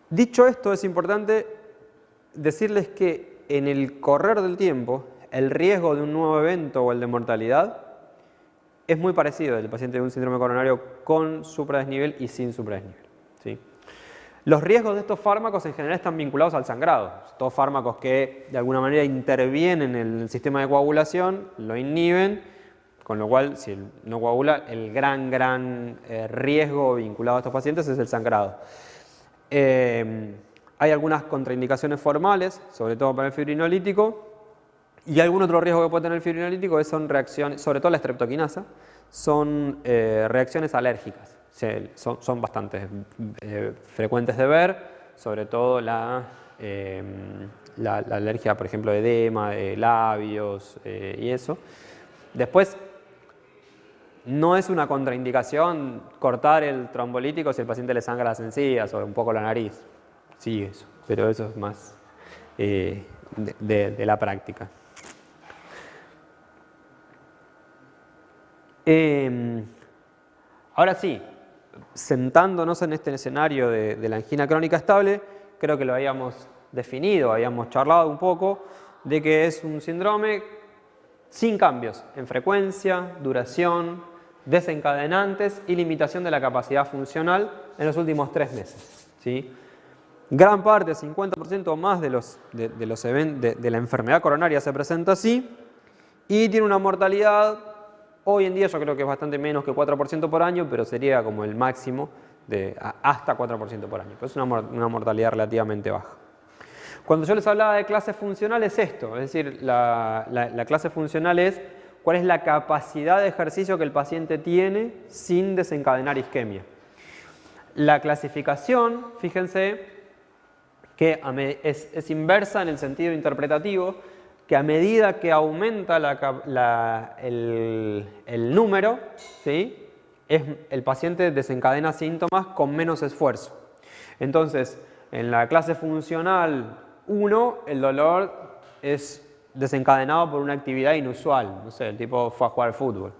Dicho esto, es importante decirles que en el correr del tiempo, el riesgo de un nuevo evento o el de mortalidad es muy parecido del paciente de un síndrome coronario con supradesnivel y sin supradesnivel, ¿sí? Los riesgos de estos fármacos en general están vinculados al sangrado. Todos fármacos que de alguna manera intervienen en el sistema de coagulación, lo inhiben, con lo cual, si no coagula, el gran riesgo vinculado a estos pacientes es el sangrado. Hay algunas contraindicaciones formales, sobre todo para el fibrinolítico, y algún otro riesgo que puede tener el fibrinolítico son reacciones, sobre todo la streptokinasa, son reacciones alérgicas. Son bastante frecuentes de ver, sobre todo la alergia, por ejemplo, de edema, de labios y eso. Después, no es una contraindicación cortar el trombolítico si el paciente le sangra las encías o un poco la nariz. Sí, eso, pero eso es más de la práctica. Ahora sí, sentándonos en este escenario de la angina crónica estable, creo que lo habíamos definido, habíamos charlado un poco de que es un síndrome sin cambios en frecuencia, duración, desencadenantes y limitación de la capacidad funcional en los últimos 3 meses, ¿sí? Gran parte, 50% o más de la enfermedad coronaria se presenta así y tiene una mortalidad. Hoy en día yo creo que es bastante menos que 4% por año, pero sería como el máximo de hasta 4% por año. Pero es una mortalidad relativamente baja. Cuando yo les hablaba de clase funcional es esto, es decir, la clase funcional es cuál es la capacidad de ejercicio que el paciente tiene sin desencadenar isquemia. La clasificación, fíjense, que es inversa en el sentido interpretativo, que a medida que aumenta el número, ¿sí?, el paciente desencadena síntomas con menos esfuerzo. Entonces, en la clase funcional 1, el dolor es desencadenado por una actividad inusual. No sé, el tipo fue a jugar al fútbol.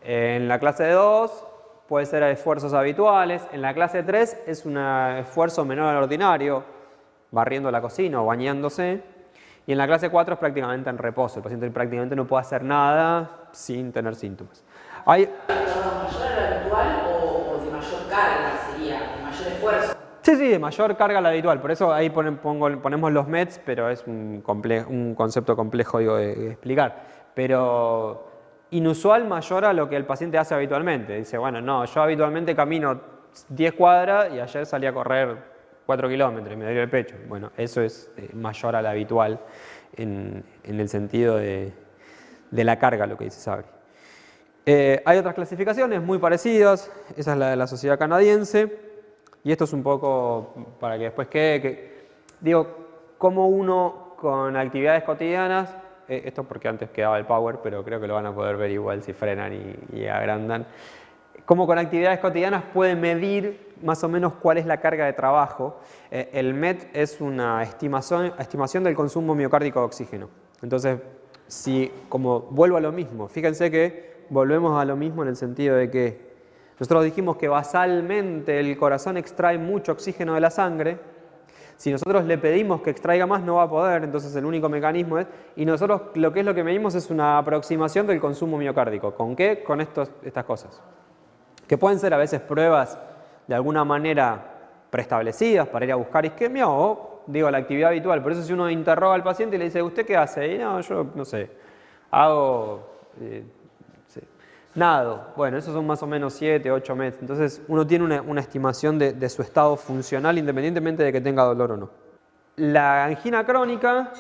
En la clase 2 puede ser esfuerzos habituales. En la clase 3 es un esfuerzo menor al ordinario, barriendo la cocina o bañándose. Y en la clase 4 es prácticamente en reposo. El paciente prácticamente no puede hacer nada sin tener síntomas. ¿Mayor a lo habitual o de mayor carga sería, de mayor esfuerzo? Sí, de mayor carga a la habitual. Por eso ahí ponemos los METs, pero es un concepto complejo de explicar. Pero inusual mayor a lo que el paciente hace habitualmente. Dice, bueno, no, yo habitualmente camino 10 cuadras y ayer salí a correr 4 kilómetros y me dolió el pecho. Bueno, eso es mayor a la habitual en el sentido de la carga, lo que dice Sabri. Hay otras clasificaciones muy parecidas. Esa es la de la Sociedad Canadiense. Y esto es un poco para que después quede, digo, como uno con actividades cotidianas, esto porque antes quedaba el power, pero creo que lo van a poder ver igual si frenan y agrandan, como con actividades cotidianas puede medir más o menos cuál es la carga de trabajo. El MET es una estimación del consumo miocárdico de oxígeno. Entonces, si como vuelvo a lo mismo, fíjense que volvemos a lo mismo en el sentido de que nosotros dijimos que basalmente el corazón extrae mucho oxígeno de la sangre. Si nosotros le pedimos que extraiga más, no va a poder, entonces el único mecanismo es... Y nosotros lo que medimos es una aproximación del consumo miocárdico. ¿Con qué? Con estas cosas. Que pueden ser a veces pruebas de alguna manera preestablecidas para ir a buscar isquemia o, digo, la actividad habitual. Por eso si uno interroga al paciente y le dice, ¿usted qué hace? Y no, yo no sé, hago... nado. Bueno, esos son más o menos 7, 8 meses. Entonces uno tiene una estimación de su estado funcional independientemente de que tenga dolor o no. La angina crónica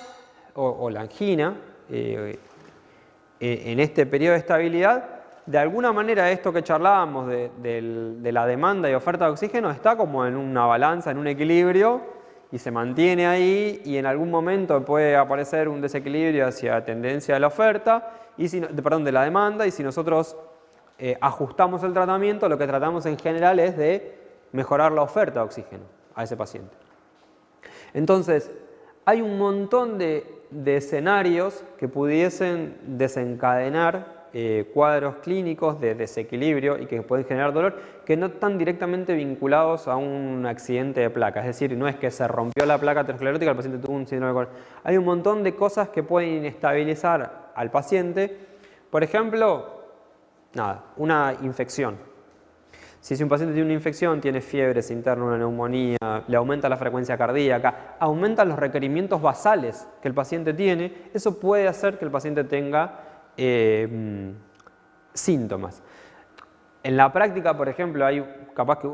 o la angina en este periodo de estabilidad, de alguna manera esto que charlábamos de la demanda y oferta de oxígeno está como en una balanza, en un equilibrio y se mantiene ahí y en algún momento puede aparecer un desequilibrio hacia tendencia de la oferta, de la demanda, y si nosotros ajustamos el tratamiento, lo que tratamos en general es de mejorar la oferta de oxígeno a ese paciente. Entonces, hay un montón de escenarios que pudiesen desencadenar cuadros clínicos de desequilibrio y que pueden generar dolor, que no están directamente vinculados a un accidente de placa. Es decir, no es que se rompió la placa aterosclerótica y el paciente tuvo un síndrome de corazón. Hay un montón de cosas que pueden inestabilizar al paciente. Por ejemplo, una infección. Si un paciente tiene una infección, tiene fiebre, se interna una neumonía, le aumenta la frecuencia cardíaca, aumentan los requerimientos basales que el paciente tiene, eso puede hacer que el paciente tenga síntomas. En la práctica, por ejemplo, capaz que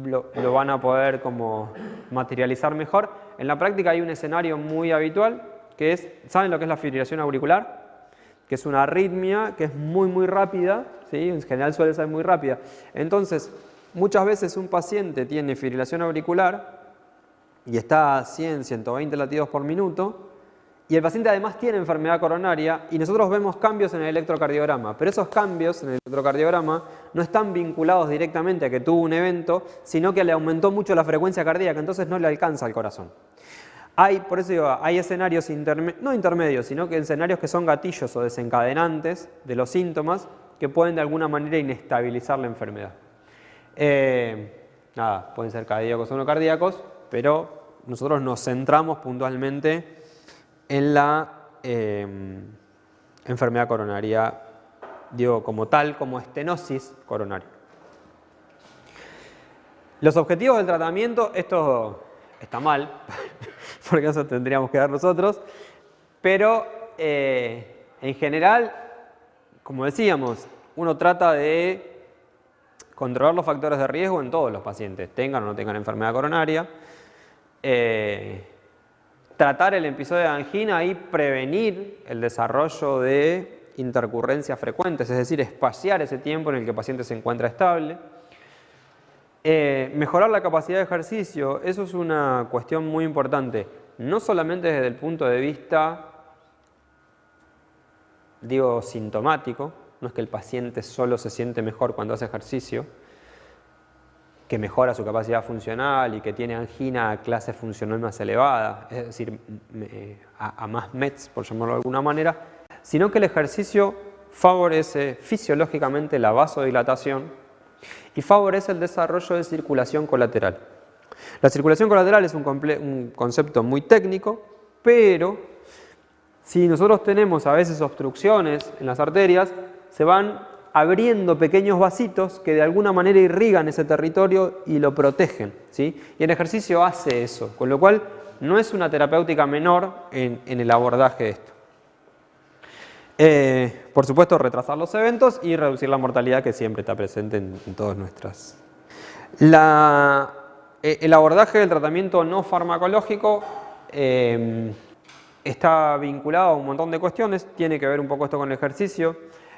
lo van a poder como materializar mejor. En la práctica hay un escenario muy habitual que es, ¿saben lo que es la fibrilación auricular? Que es una arritmia que es muy rápida, ¿sí? En general suele ser muy rápida. Entonces, muchas veces un paciente tiene fibrilación auricular y está a 100, 120 latidos por minuto, y el paciente además tiene enfermedad coronaria y nosotros vemos cambios en el electrocardiograma, pero esos cambios en el electrocardiograma no están vinculados directamente a que tuvo un evento, sino que le aumentó mucho la frecuencia cardíaca, entonces no le alcanza el corazón. Por eso digo, hay escenarios no intermedios, sino que escenarios que son gatillos o desencadenantes de los síntomas que pueden de alguna manera inestabilizar la enfermedad. Pueden ser cardíacos o no cardíacos, pero nosotros nos centramos puntualmente en la enfermedad coronaria, digo, como tal, como estenosis coronaria. Los objetivos del tratamiento, esto está mal, porque eso tendríamos que dar nosotros, pero en general, como decíamos, uno trata de controlar los factores de riesgo en todos los pacientes, tengan o no tengan enfermedad coronaria, tratar el episodio de angina y prevenir el desarrollo de intercurrencias frecuentes, es decir, espaciar ese tiempo en el que el paciente se encuentra estable. Mejorar la capacidad de ejercicio, eso es una cuestión muy importante, no solamente desde el punto de vista, digo, sintomático, no es que el paciente solo se siente mejor cuando hace ejercicio, que mejora su capacidad funcional y que tiene angina a clase funcional más elevada, es decir, a más METs, por llamarlo de alguna manera, sino que el ejercicio favorece fisiológicamente la vasodilatación y favorece el desarrollo de circulación colateral. La circulación colateral es un concepto muy técnico, pero si nosotros tenemos a veces obstrucciones en las arterias, se van abriendo pequeños vasitos que de alguna manera irrigan ese territorio y lo protegen, ¿sí? Y el ejercicio hace eso, con lo cual no es una terapéutica menor en el abordaje de esto. Por supuesto, retrasar los eventos y reducir la mortalidad que siempre está presente en todas nuestras. El abordaje del tratamiento no farmacológico está vinculado a un montón de cuestiones, tiene que ver un poco esto con el ejercicio.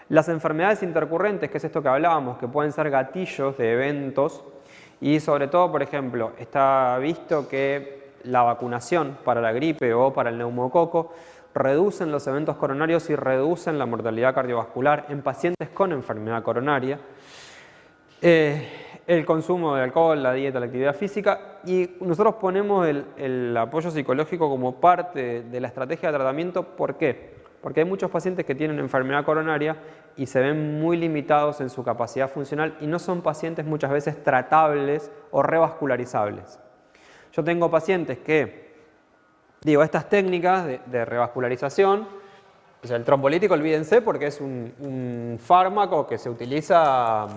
Las enfermedades intercurrentes, que es esto que hablábamos, que pueden ser gatillos de eventos, y sobre todo, por ejemplo, está visto que la vacunación para la gripe o para el neumococo reducen los eventos coronarios y reducen la mortalidad cardiovascular en pacientes con enfermedad coronaria. El consumo de alcohol, la dieta, la actividad física, y nosotros ponemos el apoyo psicológico como parte de la estrategia de tratamiento. ¿Por qué? Porque hay muchos pacientes que tienen enfermedad coronaria y se ven muy limitados en su capacidad funcional y no son pacientes muchas veces tratables o revascularizables. Yo tengo pacientes que, estas técnicas de revascularización, o sea, el trombolítico, olvídense, porque es un fármaco que se utiliza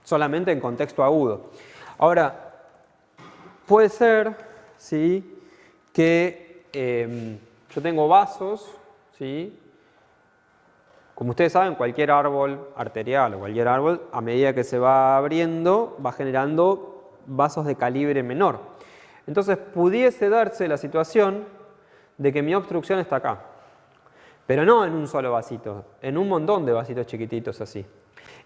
solamente en contexto agudo. Ahora, puede ser, ¿sí?, que yo tengo vasos, ¿sí? Como ustedes saben, cualquier árbol arterial o cualquier árbol, a medida que se va abriendo, va generando vasos de calibre menor. Entonces, pudiese darse la situación de que mi obstrucción está acá, pero no en un solo vasito, en un montón de vasitos chiquititos así.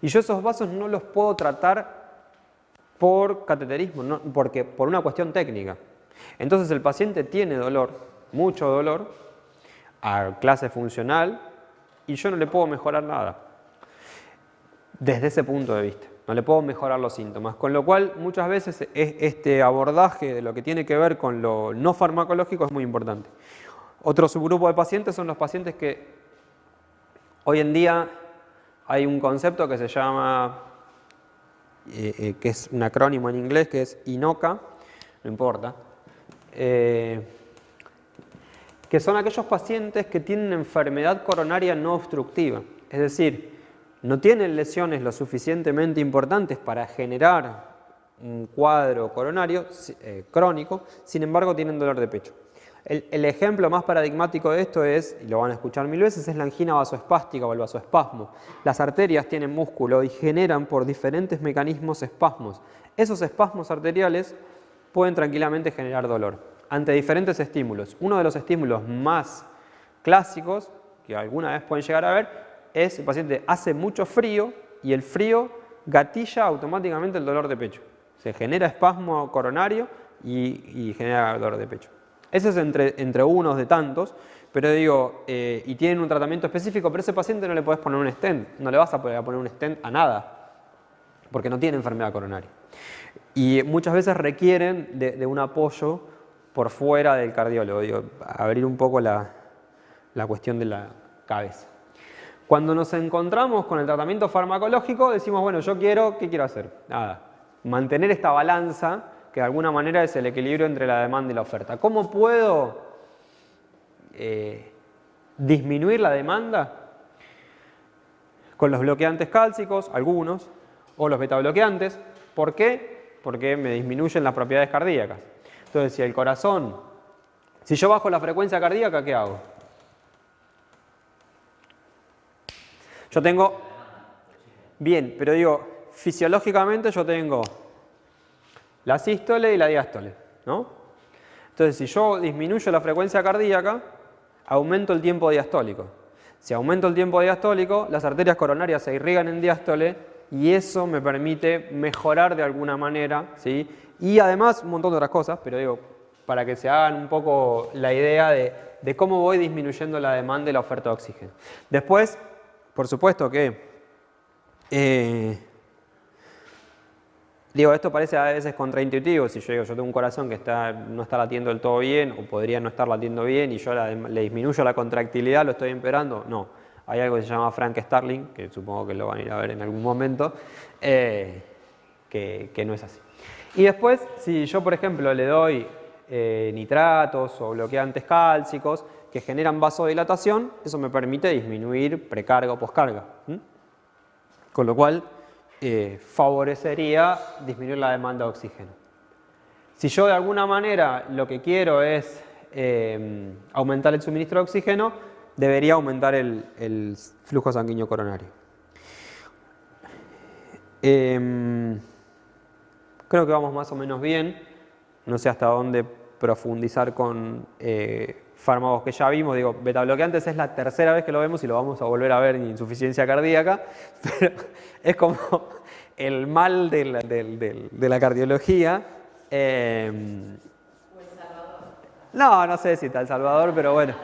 Y yo esos vasos no los puedo tratar por cateterismo, no, por una cuestión técnica. Entonces el paciente tiene dolor, mucho dolor, a clase funcional, y yo no le puedo mejorar nada. Desde ese punto de vista, no le puedo mejorar los síntomas. Con lo cual, muchas veces este abordaje de lo que tiene que ver con lo no farmacológico es muy importante. Otro subgrupo de pacientes son los pacientes que hoy en día hay un concepto que se llama, que es un acrónimo en inglés, que es INOCA, no importa, que son aquellos pacientes que tienen enfermedad coronaria no obstructiva, es decir, no tienen lesiones lo suficientemente importantes para generar un cuadro coronario crónico, sin embargo tienen dolor de pecho. El ejemplo más paradigmático de esto es, y lo van a escuchar mil veces, es la angina vasoespástica o el vasoespasmo. Las arterias tienen músculo y generan por diferentes mecanismos espasmos. Esos espasmos arteriales pueden tranquilamente generar dolor ante diferentes estímulos. Uno de los estímulos más clásicos, que alguna vez pueden llegar a ver, es el paciente hace mucho frío y el frío gatilla automáticamente el dolor de pecho. Se genera espasmo coronario y genera dolor de pecho. Ese es entre unos de tantos, pero y tienen un tratamiento específico, pero ese paciente no le podés poner un stent, no le vas a poder poner un stent a nada, porque no tiene enfermedad coronaria. Y muchas veces requieren de un apoyo por fuera del cardiólogo, abrir un poco la cuestión de la cabeza. Cuando nos encontramos con el tratamiento farmacológico, decimos, bueno, ¿qué quiero hacer? Nada, mantener esta balanza, que de alguna manera es el equilibrio entre la demanda y la oferta. ¿Cómo puedo disminuir la demanda? Con los bloqueantes cálcicos, algunos, o los betabloqueantes. ¿Por qué? Porque me disminuyen las propiedades cardíacas. Entonces, si yo bajo la frecuencia cardíaca, ¿qué hago? Yo tengo, bien, pero fisiológicamente yo tengo la sístole y la diástole, ¿no? Entonces, si yo disminuyo la frecuencia cardíaca, aumento el tiempo diastólico. Si aumento el tiempo diastólico, las arterias coronarias se irrigan en diástole y eso me permite mejorar de alguna manera, ¿sí? Y además un montón de otras cosas, pero para que se hagan un poco la idea de cómo voy disminuyendo la demanda y la oferta de oxígeno. Después, por supuesto que Digo, esto parece a veces contraintuitivo. Si yo digo, yo tengo un corazón que no está latiendo del todo bien, o podría no estar latiendo bien, y yo le disminuyo la contractilidad, lo estoy empeorando. No, hay algo que se llama Frank Starling, que supongo que lo van a ir a ver en algún momento, que no es así. Y después, si yo, por ejemplo, le doy nitratos o bloqueantes cálcicos que generan vasodilatación, eso me permite disminuir precarga o poscarga. Con lo cual, favorecería disminuir la demanda de oxígeno. Si yo de alguna manera lo que quiero es aumentar el suministro de oxígeno, debería aumentar el flujo sanguíneo coronario. Creo que vamos más o menos bien. No sé hasta dónde profundizar con fármacos que ya vimos. Digo, betabloqueantes es la tercera vez que lo vemos y lo vamos a volver a ver en insuficiencia cardíaca, pero es como el mal de la cardiología. No sé si está El Salvador, pero bueno.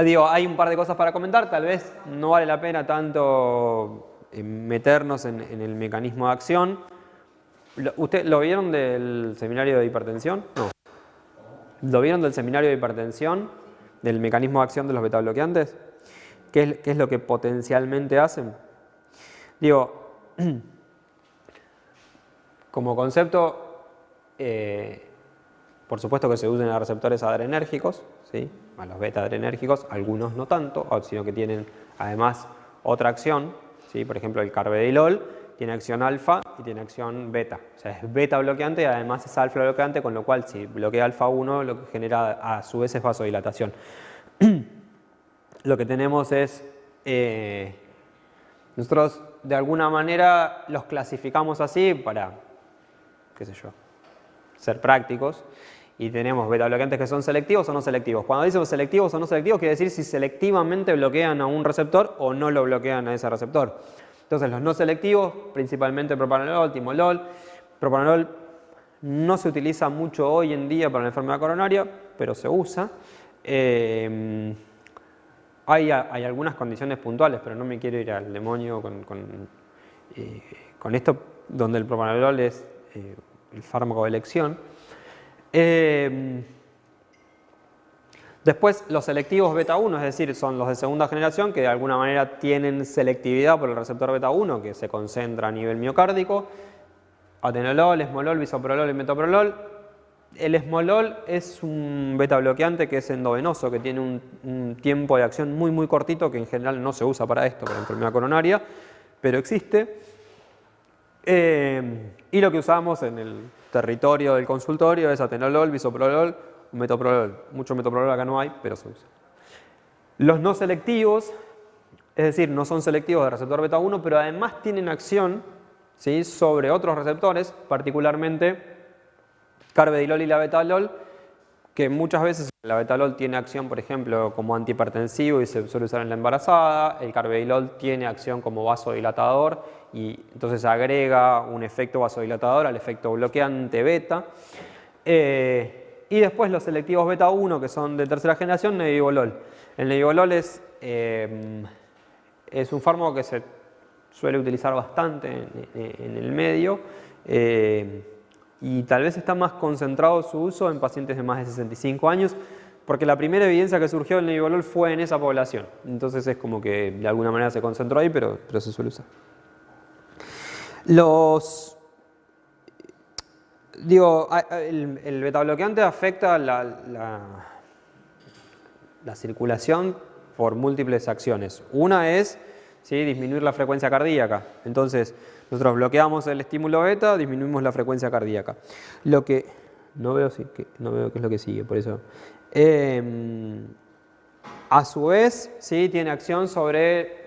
Digo, hay un par de cosas para comentar. Tal vez no vale la pena tanto meternos en el mecanismo de acción. ¿Usted lo vieron del seminario de hipertensión? No. ¿Lo vieron del seminario de hipertensión? ¿Del mecanismo de acción de los betabloqueantes? ¿Qué es lo que potencialmente hacen? Digo, como concepto, por supuesto que se usan a receptores adrenérgicos, ¿sí? A los beta-adrenérgicos, algunos no tanto, sino que tienen además otra acción, ¿sí? Por ejemplo, el carvedilol tiene acción alfa y tiene acción beta. O sea, es beta bloqueante y además es alfa bloqueante, con lo cual si bloquea alfa 1, lo que genera a su vez es vasodilatación. Lo que tenemos es, nosotros de alguna manera los clasificamos así para, qué sé yo, ser prácticos. Y tenemos beta bloqueantes que son selectivos o no selectivos. Cuando decimos selectivos o no selectivos, quiere decir si selectivamente bloquean a un receptor o no lo bloquean a ese receptor. Entonces, los no selectivos, principalmente propranolol, timolol. Propranolol no se utiliza mucho hoy en día para la enfermedad coronaria, pero se usa. Hay algunas condiciones puntuales, pero no me quiero ir al demonio con esto, donde el propranolol es el fármaco de elección. Después los selectivos beta 1, es decir, son los de segunda generación que de alguna manera tienen selectividad por el receptor beta 1 que se concentra a nivel miocárdico. Atenolol, esmolol, bisoprolol y metoprolol. El esmolol es un beta bloqueante que es endovenoso, que tiene un tiempo de acción muy cortito, que en general no se usa para esto, para la enfermedad coronaria, pero existe. Y lo que usamos en el territorio del consultorio es atenolol, bisoprolol, metoprolol. Mucho metoprolol acá no hay, pero se usa. Los no selectivos, es decir, no son selectivos de receptor beta 1, pero además tienen acción, ¿sí?, sobre otros receptores, particularmente carvedilol y la betalol, que muchas veces la betalol tiene acción, por ejemplo, como antihipertensivo y se suele usar en la embarazada. El carvedilol tiene acción como vasodilatador y entonces agrega un efecto vasodilatador al efecto bloqueante beta. Y después los selectivos beta 1, que son de tercera generación, nebivolol. El nebivolol es un fármaco que se suele utilizar bastante en el medio. Y tal vez está más concentrado su uso en pacientes de más de 65 años, porque la primera evidencia que surgió del nebivolol fue en esa población. Entonces es como que de alguna manera se concentró ahí, pero se suele usar. El betabloqueante afecta la circulación por múltiples acciones. Una es, ¿sí?, disminuir la frecuencia cardíaca. Entonces, nosotros bloqueamos el estímulo beta, disminuimos la frecuencia cardíaca. Lo que no veo qué es lo que sigue, por eso. A su vez, ¿sí?, tiene acción sobre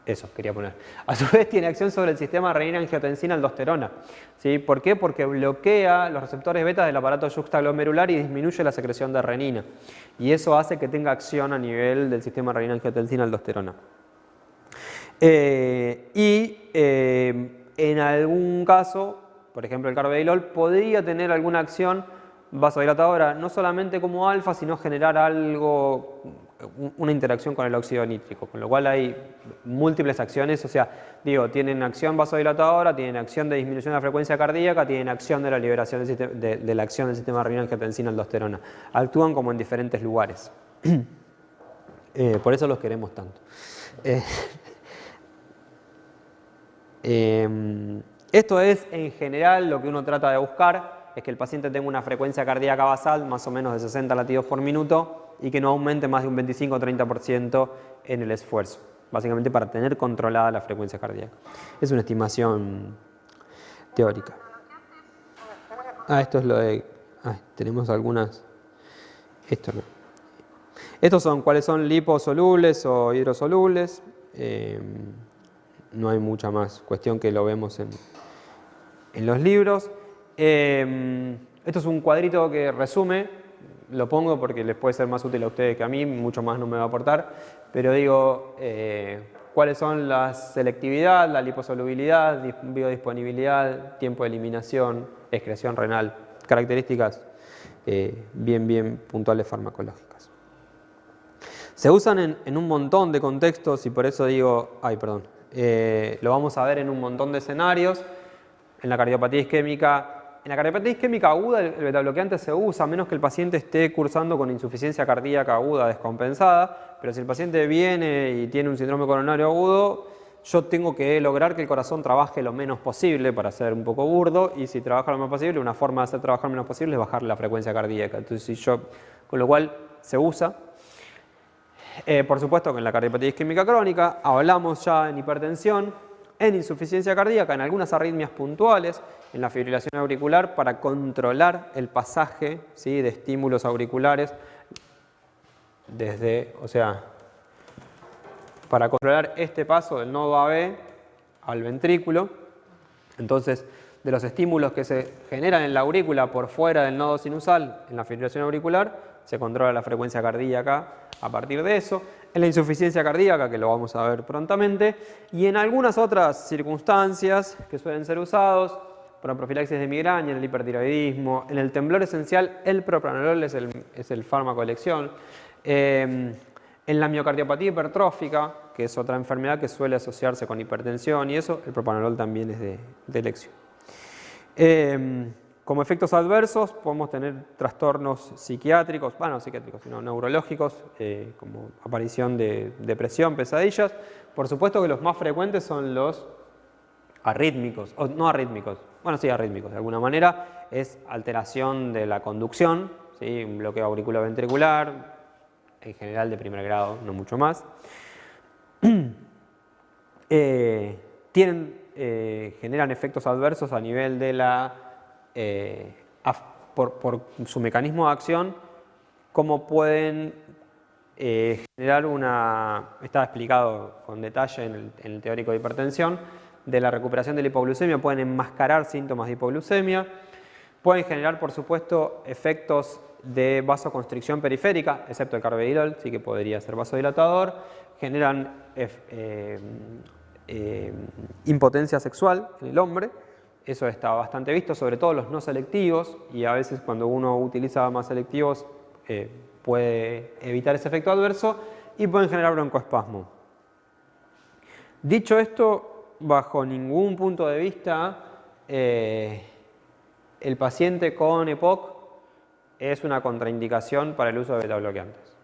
eso, quería poner. A su vez tiene acción sobre el sistema renina-angiotensina-aldosterona. ¿Sí? ¿Por qué? Porque bloquea los receptores beta del aparato yuxtaglomerular y disminuye la secreción de renina. Y eso hace que tenga acción a nivel del sistema renina-angiotensina-aldosterona. En algún caso, por ejemplo el carvedilol, podría tener alguna acción vasodilatadora, no solamente como alfa, sino generar algo una interacción con el óxido nítrico, con lo cual hay múltiples acciones, o sea, digo, tienen acción vasodilatadora, tienen acción de disminución de la frecuencia cardíaca, tienen acción de la liberación de la acción del sistema renina, angiotensina, aldosterona. Actúan como en diferentes lugares. Por eso los queremos tanto. Esto es, en general, lo que uno trata de buscar, es que el paciente tenga una frecuencia cardíaca basal más o menos de 60 latidos por minuto y que no aumente más de un 25 o 30% en el esfuerzo, básicamente para tener controlada la frecuencia cardíaca. Es una estimación teórica. Esto es lo de... tenemos algunas... Esto no. Estos son cuáles son liposolubles o hidrosolubles. No hay mucha más cuestión, que lo vemos en los libros. Esto es un cuadrito que resume, lo pongo porque les puede ser más útil a ustedes que a mí, mucho más no me va a aportar, pero digo cuáles son la selectividad, la liposolubilidad, biodisponibilidad, tiempo de eliminación, excreción renal, características bien puntuales farmacológicas. Se usan en un montón de contextos y por eso digo, lo vamos a ver en un montón de escenarios. En la cardiopatía isquémica, aguda el betabloqueante se usa, a menos que el paciente esté cursando con insuficiencia cardíaca aguda descompensada, pero si el paciente viene y tiene un síndrome coronario agudo, yo tengo que lograr que el corazón trabaje lo menos posible, para ser un poco burdo, y si trabaja lo menos posible, una forma de hacer trabajar lo menos posible es bajar la frecuencia cardíaca. Entonces, con lo cual se usa. Por supuesto que en la cardiopatía isquémica crónica, hablamos ya en hipertensión, en insuficiencia cardíaca, en algunas arritmias puntuales, en la fibrilación auricular, para controlar el pasaje, ¿sí?, de estímulos auriculares para controlar este paso del nodo AB al ventrículo. Entonces, de los estímulos que se generan en la aurícula por fuera del nodo sinusal, en la fibrilación auricular, se controla la frecuencia cardíaca a partir de eso. En la insuficiencia cardíaca, que lo vamos a ver prontamente, y en algunas otras circunstancias que suelen ser usados para profilaxis de migraña, en el hipertiroidismo, en el temblor esencial, el propranolol es el fármaco de elección. En la miocardiopatía hipertrófica, que es otra enfermedad que suele asociarse con hipertensión y eso, el propranolol también es de elección. Como efectos adversos podemos tener trastornos psiquiátricos, no psiquiátricos, sino neurológicos, como aparición de depresión, pesadillas. Por supuesto que los más frecuentes son los arrítmicos, o no arrítmicos, sí arrítmicos de alguna manera, es alteración de la conducción, ¿sí?, un bloqueo auriculoventricular, en general de primer grado, no mucho más. Generan efectos adversos a nivel de la... por su mecanismo de acción, cómo pueden generar está explicado con detalle en el teórico de hipertensión, de la recuperación de la hipoglucemia, pueden enmascarar síntomas de hipoglucemia, pueden generar, por supuesto, efectos de vasoconstricción periférica, excepto el carvedilol, sí que podría ser vasodilatador, generan impotencia sexual en el hombre. Eso está bastante visto, sobre todo los no selectivos, y a veces cuando uno utiliza más selectivos puede evitar ese efecto adverso y pueden generar broncoespasmo. Dicho esto, bajo ningún punto de vista el paciente con EPOC es una contraindicación para el uso de betabloqueantes.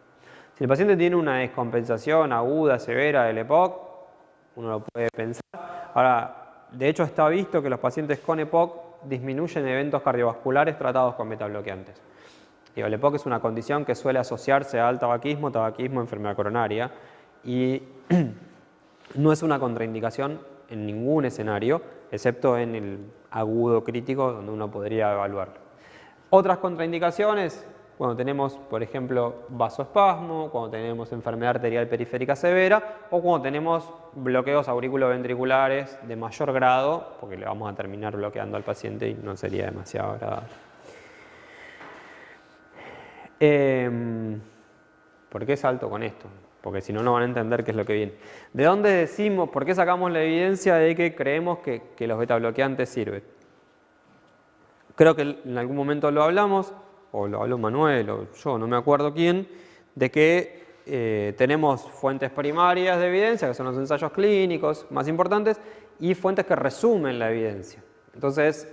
Si el paciente tiene una descompensación aguda, severa del EPOC, uno lo puede pensar. Ahora, de hecho está visto que los pacientes con EPOC disminuyen eventos cardiovasculares tratados con betabloqueantes. El EPOC es una condición que suele asociarse al tabaquismo, enfermedad coronaria, y no es una contraindicación en ningún escenario, excepto en el agudo crítico, donde uno podría evaluarlo. Otras contraindicaciones, cuando tenemos, por ejemplo, vasoespasmo, cuando tenemos enfermedad arterial periférica severa o cuando tenemos bloqueos auriculoventriculares de mayor grado, porque le vamos a terminar bloqueando al paciente y no sería demasiado agradable. ¿Por qué salto con esto? Porque si no, no van a entender qué es lo que viene. ¿De dónde decimos, por qué sacamos la evidencia de que creemos que los betabloqueantes sirven? Creo que en algún momento lo hablamos, o lo habló Manuel, o yo, no me acuerdo quién, de que tenemos fuentes primarias de evidencia, que son los ensayos clínicos más importantes, y fuentes que resumen la evidencia. Entonces,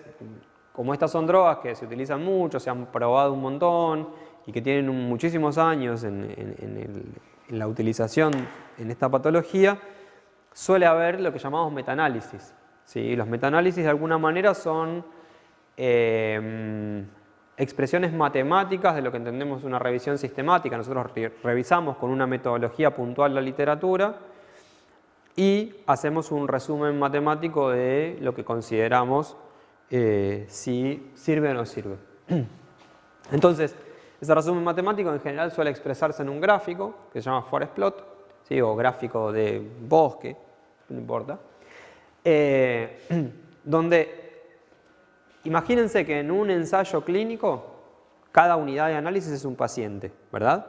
como estas son drogas que se utilizan mucho, se han probado un montón y que tienen muchísimos años en la utilización en esta patología, suele haber lo que llamamos metaanálisis. ¿Sí? Los metaanálisis de alguna manera son expresiones matemáticas de lo que entendemos una revisión sistemática. Nosotros revisamos con una metodología puntual la literatura y hacemos un resumen matemático de lo que consideramos si sirve o no sirve. Entonces, ese resumen matemático en general suele expresarse en un gráfico que se llama forest plot, ¿sí? O gráfico de bosque, no importa, donde imagínense que en un ensayo clínico cada unidad de análisis es un paciente, ¿verdad?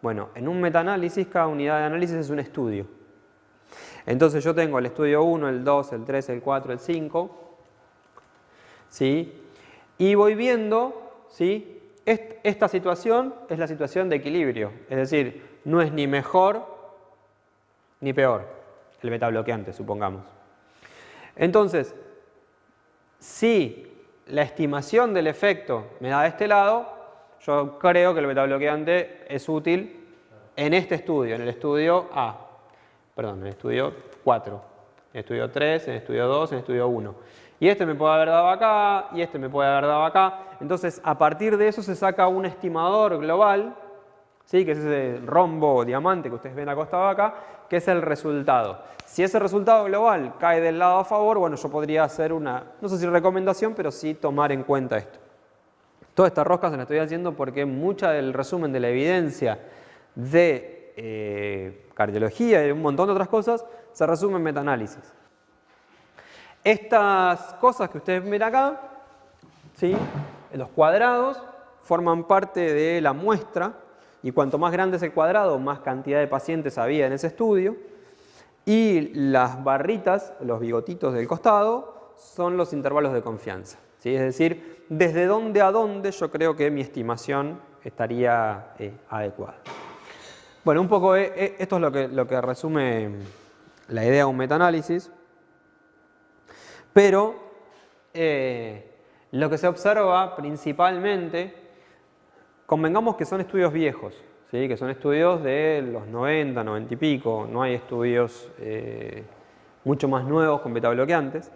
Bueno, en un metaanálisis cada unidad de análisis es un estudio. Entonces yo tengo el estudio 1, el 2, el 3, el 4, el 5, ¿sí? Y voy viendo, ¿sí? Esta situación es la situación de equilibrio, es decir, no es ni mejor ni peor el betabloqueante, supongamos. Entonces, si la estimación del efecto me da de este lado, yo creo que el betabloqueante es útil en este estudio, en el estudio A, perdón, en el estudio 4, en el estudio 3, en el estudio 2, en el estudio 1. Y este me puede haber dado acá, y este me puede haber dado acá. Entonces, a partir de eso se saca un estimador global, ¿sí? Que es ese rombo o diamante que ustedes ven acostado acá, que es el resultado. Si ese resultado global cae del lado a favor, bueno, yo podría hacer una, no sé si recomendación, pero sí tomar en cuenta esto. Toda esta rosca se la estoy haciendo porque mucha del resumen de la evidencia de cardiología y un montón de otras cosas se resume en metaanálisis. Estas cosas que ustedes ven acá, ¿sí? Los cuadrados forman parte de la muestra y cuanto más grande es el cuadrado, más cantidad de pacientes había en ese estudio. Y las barritas, los bigotitos del costado, son los intervalos de confianza, ¿sí? Es decir, desde dónde a dónde yo creo que mi estimación estaría adecuada. Bueno, un poco esto es lo que resume la idea de un metaanálisis. Pero lo que se observa principalmente, convengamos que son estudios viejos, ¿sí? Que son estudios de los 90, 90 y pico, no hay estudios mucho más nuevos con betabloqueantes.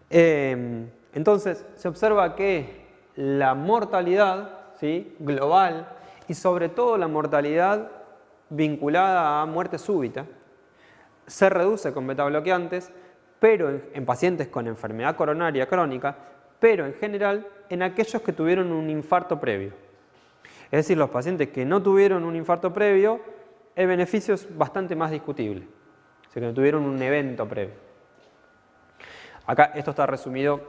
Entonces se observa que la mortalidad, ¿sí? Global y sobre todo la mortalidad vinculada a muerte súbita se reduce con betabloqueantes, pero en pacientes con enfermedad coronaria crónica, pero en general en aquellos que tuvieron un infarto previo. Es decir, los pacientes que no tuvieron un infarto previo, el beneficio es bastante más discutible. O sea, que no tuvieron un evento previo. Acá esto está resumido,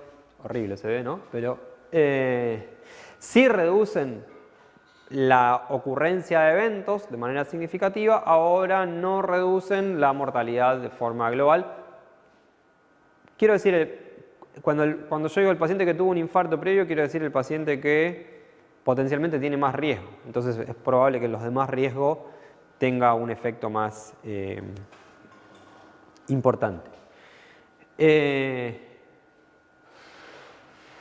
horrible se ve, ¿no? Pero sí reducen la ocurrencia de eventos de manera significativa, ahora no reducen la mortalidad de forma global. Quiero decir, cuando yo digo el paciente que tuvo un infarto previo, quiero decir el paciente que potencialmente tiene más riesgo. Entonces es probable que los de más riesgo tenga un efecto más importante.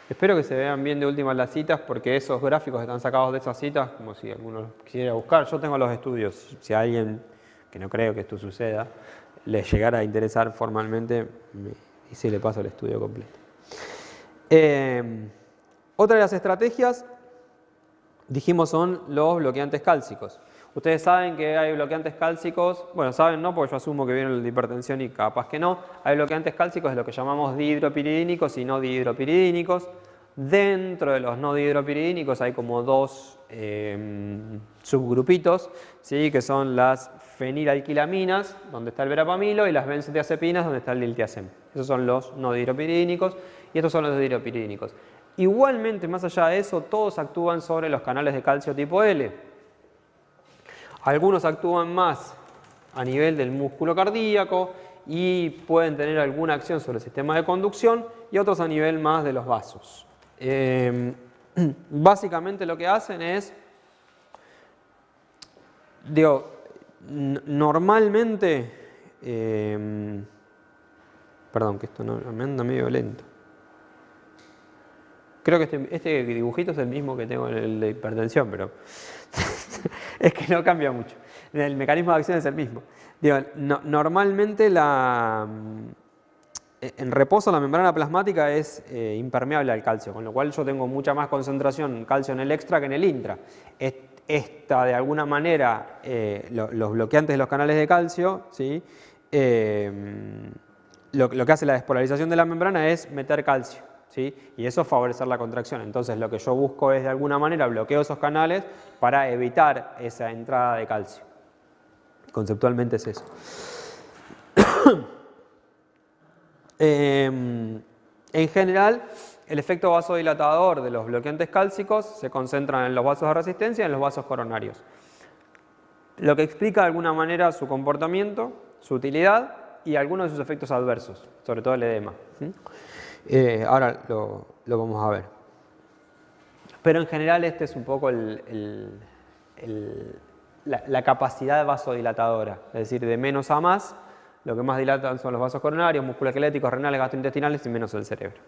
Espero que se vean bien de última las citas, porque esos gráficos están sacados de esas citas, como si alguno quisiera buscar. Yo tengo los estudios, si a alguien, que no creo que esto suceda, les llegara a interesar formalmente, y sí le paso el estudio completo. Otra de las estrategias, dijimos, son los bloqueantes cálcicos. Ustedes saben que hay bloqueantes cálcicos, bueno, saben no, porque yo asumo que vienen de hipertensión y capaz que no. Hay bloqueantes cálcicos de lo que llamamos dihidropiridínicos y no dihidropiridínicos. Dentro de los no dihidropiridínicos hay como dos subgrupitos, ¿sí? Que son las fenilalquilaminas, donde está el verapamilo, y las benzodiazepinas, donde está el diltiazem. Esos son los no dihidropiridínicos y estos son los dihidropiridínicos. Igualmente, más allá de eso, todos actúan sobre los canales de calcio tipo L. Algunos actúan más a nivel del músculo cardíaco y pueden tener alguna acción sobre el sistema de conducción, y otros a nivel más de los vasos. Básicamente lo que hacen es, normalmente, perdón, que esto no, me anda medio lento. Creo que este dibujito es el mismo que tengo en el de hipertensión, pero es que no cambia mucho. El mecanismo de acción es el mismo. Digo, normalmente en reposo la membrana plasmática es impermeable al calcio, con lo cual yo tengo mucha más concentración de calcio en el extra que en el intra. Esta, de alguna manera, los bloqueantes de los canales de calcio, ¿sí? Lo que hace la despolarización de la membrana es meter calcio, ¿sí? Y eso favorecer la contracción. Entonces lo que yo busco es, de alguna manera, bloqueo esos canales para evitar esa entrada de calcio. Conceptualmente es eso. En general, el efecto vasodilatador de los bloqueantes cálcicos se concentra en los vasos de resistencia y en los vasos coronarios. Lo que explica de alguna manera su comportamiento, su utilidad y algunos de sus efectos adversos, sobre todo el edema. Ahora lo vamos a ver. Pero en general este es un poco la capacidad vasodilatadora, es decir, de menos a más. Lo que más dilatan son los vasos coronarios, musculoesqueléticos, renales, gastrointestinales y menos el cerebro.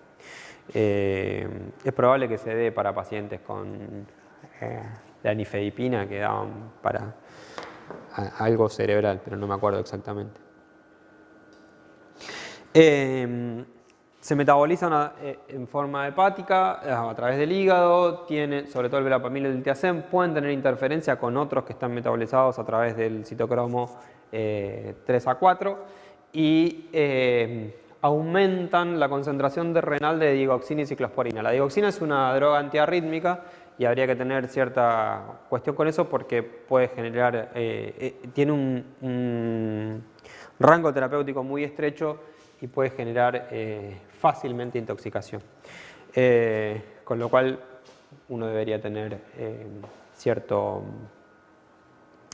Es probable que se dé para pacientes con la nifedipina que daban para algo cerebral, pero no me acuerdo exactamente. Se metabolizan en forma hepática a través del hígado, sobre todo el verapamil y el diltiazem, pueden tener interferencia con otros que están metabolizados a través del citocromo 3A4 y aumentan la concentración de renal de digoxina y ciclosporina. La digoxina es una droga antiarrítmica y habría que tener cierta cuestión con eso porque puede generar, tiene un rango terapéutico muy estrecho y puede generar fácilmente intoxicación. Con lo cual uno debería tener cierto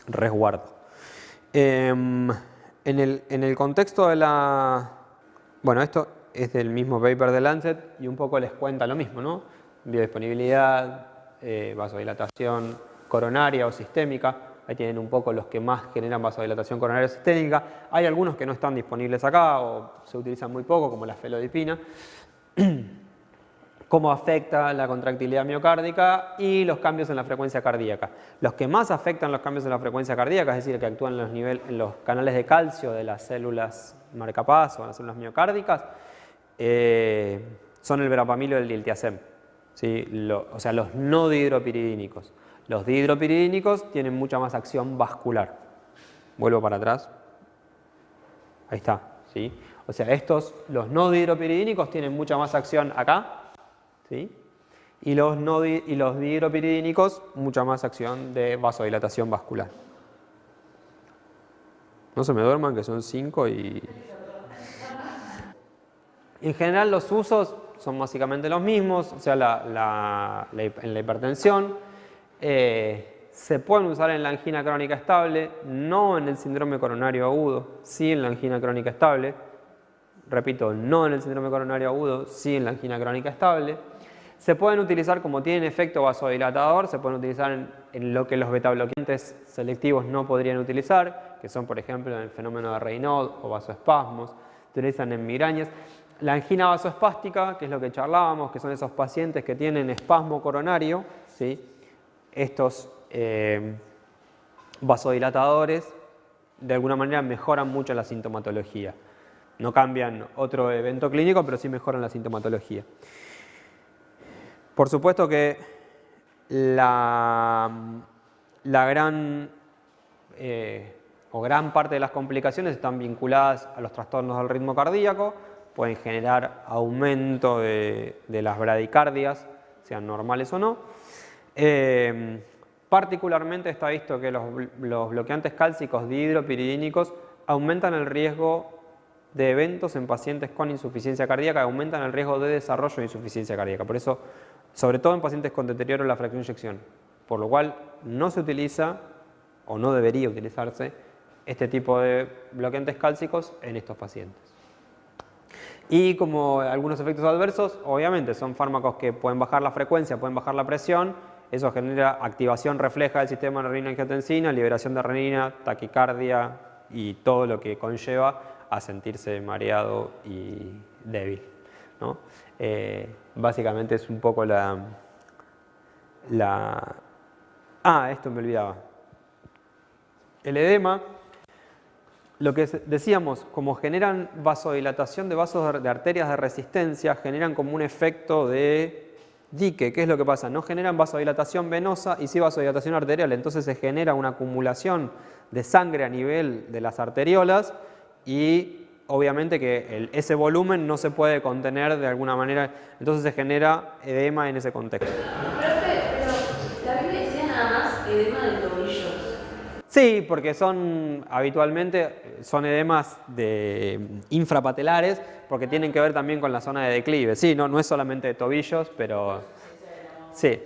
resguardo. En el contexto de bueno, esto es del mismo paper de Lancet y un poco les cuenta lo mismo, ¿no? Biodisponibilidad, vasodilatación coronaria o sistémica. Ahí tienen un poco los que más generan vasodilatación coronaria o sistémica. Hay algunos que no están disponibles acá o se utilizan muy poco, como la felodipina. Cómo afecta la contractilidad miocárdica y los cambios en la frecuencia cardíaca. Los que más afectan los cambios en la frecuencia cardíaca, es decir, que actúan en los canales de calcio de las células marcapasos o las células miocárdicas, son el verapamil y el diltiazem, ¿sí? O sea, los no dihidropiridínicos. Los dihidropiridínicos tienen mucha más acción vascular. Vuelvo para atrás. Ahí está, ¿sí? O sea, los no dihidropiridínicos tienen mucha más acción acá, ¿sí? Y los dihidropiridínicos, mucha más acción de vasodilatación vascular. No se me duerman, que son 5 y... En general los usos son básicamente los mismos, o sea, en la hipertensión. Se pueden usar en la angina crónica estable, no en el síndrome coronario agudo, sí en la angina crónica estable. Repito, no en el síndrome coronario agudo, sí en la angina crónica estable. Se pueden utilizar, como tienen efecto vasodilatador, se pueden utilizar en lo que los betabloqueantes selectivos no podrían utilizar, que son, por ejemplo, en el fenómeno de Raynaud o vasoespasmos, se utilizan en migrañas. La angina vasoespástica, que es lo que charlábamos, que son esos pacientes que tienen espasmo coronario, ¿sí? Estos vasodilatadores de alguna manera mejoran mucho la sintomatología. No cambian otro evento clínico, pero sí mejoran la sintomatología. Por supuesto que la gran parte de las complicaciones están vinculadas a los trastornos del ritmo cardíaco, pueden generar aumento de las bradicardias, sean normales o no. Particularmente está visto que los bloqueantes cálcicos dihidropiridínicos aumentan el riesgo de eventos en pacientes con insuficiencia cardíaca, aumentan el riesgo de desarrollo de insuficiencia cardíaca. Por eso, sobre todo en pacientes con deterioro de la fracción de eyección, por lo cual no se utiliza o no debería utilizarse este tipo de bloqueantes cálcicos en estos pacientes. Y como algunos efectos adversos, obviamente son fármacos que pueden bajar la frecuencia, pueden bajar la presión eso genera activación refleja del sistema renina-angiotensina, liberación de renina, taquicardia y todo lo que conlleva a sentirse mareado y débil, ¿no? Básicamente es un poco esto me olvidaba. El edema, lo que decíamos, como generan vasodilatación de vasos de arterias de resistencia, generan como un efecto de dique. ¿Qué es lo que pasa? No generan vasodilatación venosa y sí vasodilatación arterial. Entonces se genera una acumulación de sangre a nivel de las arteriolas y obviamente que ese volumen no se puede contener de alguna manera. Entonces se genera edema en ese contexto. Profe, pero la Biblia decía nada más edema de tobillos. Sí, porque habitualmente son edemas infrapatelares, porque tienen que ver también con la zona de declive. Sí, no es solamente de tobillos, pero sí.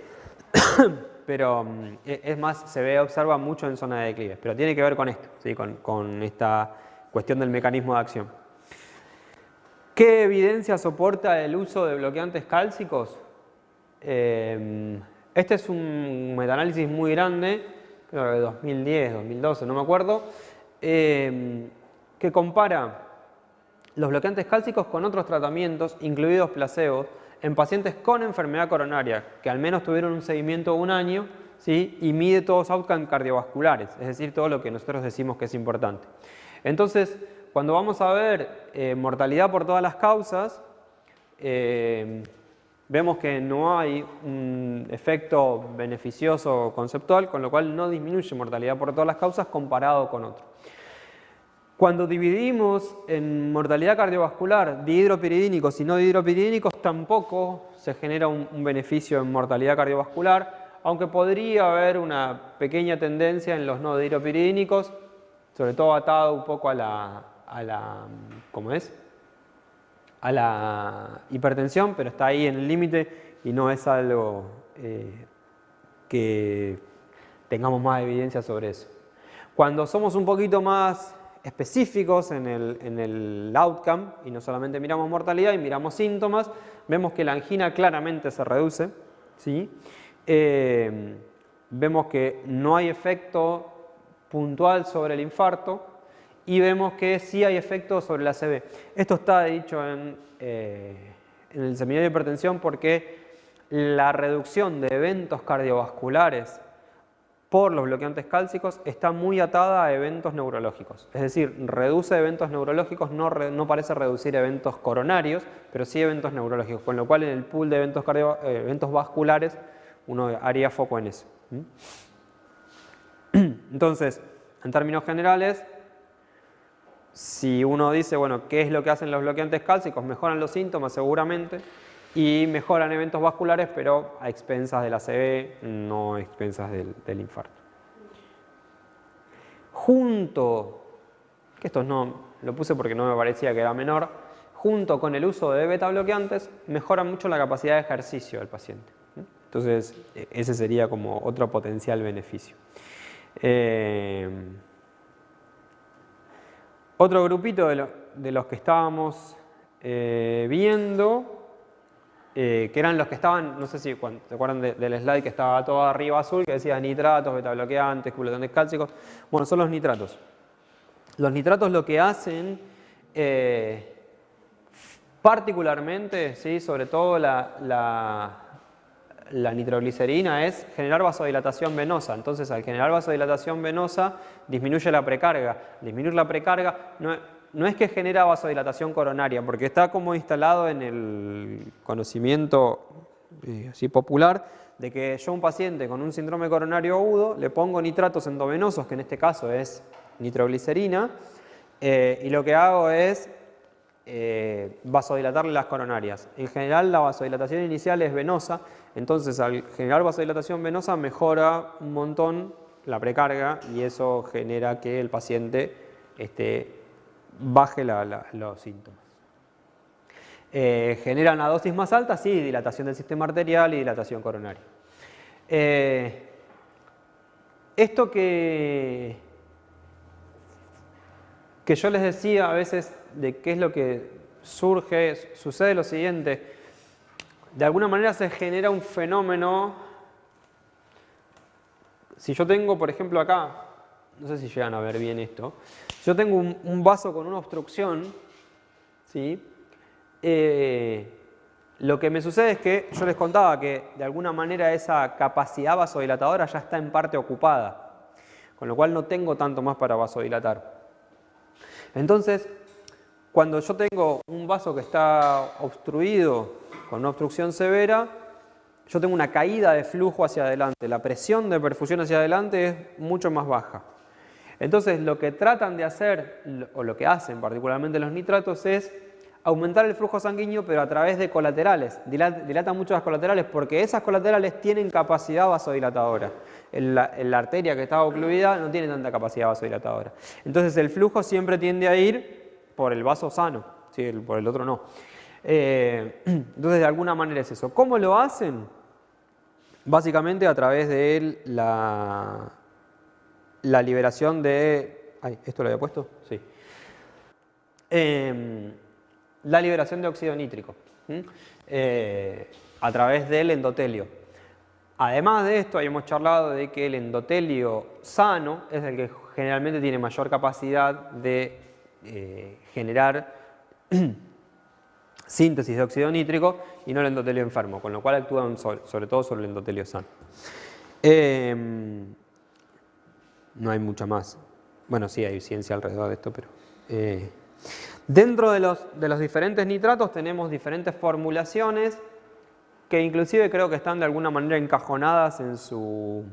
Pero es más, observa mucho en zona de declive, pero tiene que ver con esto, ¿sí? con esta cuestión del mecanismo de acción. ¿Qué evidencia soporta el uso de bloqueantes cálcicos? Este es un metaanálisis muy grande, creo que de 2010, 2012, no me acuerdo, que compara los bloqueantes cálcicos con otros tratamientos, incluidos placebos, en pacientes con enfermedad coronaria, que al menos tuvieron un seguimiento de un año, ¿sí? Y mide todos outcomes cardiovasculares, es decir, todo lo que nosotros decimos que es importante. Entonces, cuando vamos a ver mortalidad por todas las causas, vemos que no hay un efecto beneficioso conceptual, con lo cual no disminuye mortalidad por todas las causas comparado con otro. Cuando dividimos en mortalidad cardiovascular dihidropiridínicos y no dihidropiridínicos, tampoco se genera un beneficio en mortalidad cardiovascular, aunque podría haber una pequeña tendencia en los no dihidropiridínicos, sobre todo atado un poco a la hipertensión, pero está ahí en el límite y no es algo que tengamos más evidencia sobre eso. Cuando somos un poquito más específicos en el outcome y no solamente miramos mortalidad y miramos síntomas, vemos que la angina claramente se reduce, ¿sí? Vemos que no hay efecto puntual sobre el infarto y vemos que sí hay efecto sobre la ACV. Esto está dicho en el seminario de hipertensión porque la reducción de eventos cardiovasculares por los bloqueantes cálcicos está muy atada a eventos neurológicos. Es decir, reduce eventos neurológicos, no parece reducir eventos coronarios, pero sí eventos neurológicos, con lo cual en el pool de eventos vasculares uno haría foco en eso. Entonces, en términos generales, si uno dice, bueno, ¿qué es lo que hacen los bloqueantes cálcicos? Mejoran los síntomas seguramente y mejoran eventos vasculares, pero a expensas de la ACV, no a expensas del infarto. Que esto no lo puse porque no me parecía que era menor, junto con el uso de beta bloqueantes, mejora mucho la capacidad de ejercicio del paciente. Entonces, ese sería como otro potencial beneficio. Otro grupito de los que estábamos viendo, que eran los que estaban, no sé si se acuerdan del slide que estaba todo arriba azul, que decía nitratos, betabloqueantes, bloqueantes cálcicos. Bueno, son los nitratos. Los nitratos lo que hacen, particularmente, ¿sí? Sobre todo la nitroglicerina, es generar vasodilatación venosa. Entonces, al generar vasodilatación venosa, disminuye la precarga. Disminuir la precarga no es que genera vasodilatación coronaria, porque está como instalado en el conocimiento así popular de que yo a un paciente con un síndrome coronario agudo le pongo nitratos endovenosos, que en este caso es nitroglicerina, y lo que hago es vasodilatarle las coronarias. En general la vasodilatación inicial es venosa, entonces al generar vasodilatación venosa mejora un montón la precarga y eso genera que el paciente baje los síntomas. Generan a dosis más altas, sí, dilatación del sistema arterial y dilatación coronaria. Esto que yo les decía a veces de qué es lo que sucede lo siguiente. De alguna manera se genera un fenómeno si yo tengo, por ejemplo, acá, no sé si llegan a ver bien esto, si yo tengo un vaso con una obstrucción, ¿sí? Lo que me sucede es que yo les contaba que de alguna manera esa capacidad vasodilatadora ya está en parte ocupada, con lo cual no tengo tanto más para vasodilatar. Entonces, cuando yo tengo un vaso que está obstruido con una obstrucción severa, yo tengo una caída de flujo hacia adelante, la presión de perfusión hacia adelante es mucho más baja. Entonces, lo que tratan de hacer, o lo que hacen particularmente los nitratos, es aumentar el flujo sanguíneo, pero a través de colaterales. Dilatan mucho las colaterales porque esas colaterales tienen capacidad vasodilatadora. La arteria que está ocluida no tiene tanta capacidad vasodilatadora. Entonces, el flujo siempre tiende a ir por el vaso sano, ¿sí? Por el otro no. Entonces, de alguna manera es eso. ¿Cómo lo hacen? Básicamente a través de la liberación de... Ay, ¿esto lo había puesto? Sí. La liberación de óxido nítrico a través del endotelio. Además de esto, habíamos charlado de que el endotelio sano es el que generalmente tiene mayor capacidad de generar síntesis de óxido nítrico y no el endotelio enfermo, con lo cual actúan sobre todo sobre el endotelio sano. No hay mucha más. Bueno, sí, hay ciencia alrededor de esto, pero... Dentro de los diferentes nitratos tenemos diferentes formulaciones que inclusive creo que están de alguna manera encajonadas en su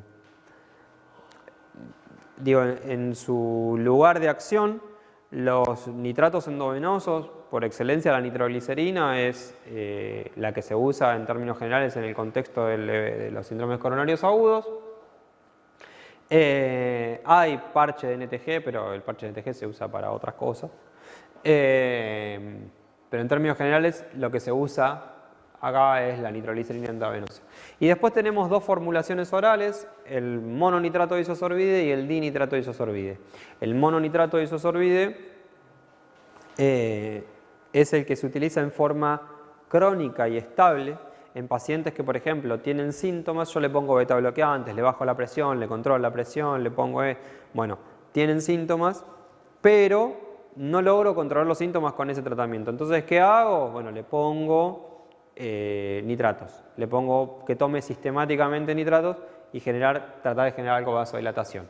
lugar de acción. Los nitratos endovenosos, por excelencia la nitroglicerina, es la que se usa en términos generales en el contexto de los síndromes coronarios agudos. Hay parche de NTG, pero el parche de NTG se usa para otras cosas. Pero en términos generales lo que se usa acá es la nitroglicerina endovenosa. Y después tenemos dos formulaciones orales, el mononitrato de isosorbide y el dinitrato de isosorbide. El mononitrato de isosorbide es el que se utiliza en forma crónica y estable en pacientes que, por ejemplo, tienen síntomas. Yo le pongo beta bloqueantes, le bajo la presión, le controlo la presión, le pongo... Bueno, tienen síntomas, pero no logro controlar los síntomas con ese tratamiento. Entonces, ¿qué hago? Bueno, le pongo nitratos. Le pongo que tome sistemáticamente nitratos y tratar de generar algo de vasodilatación.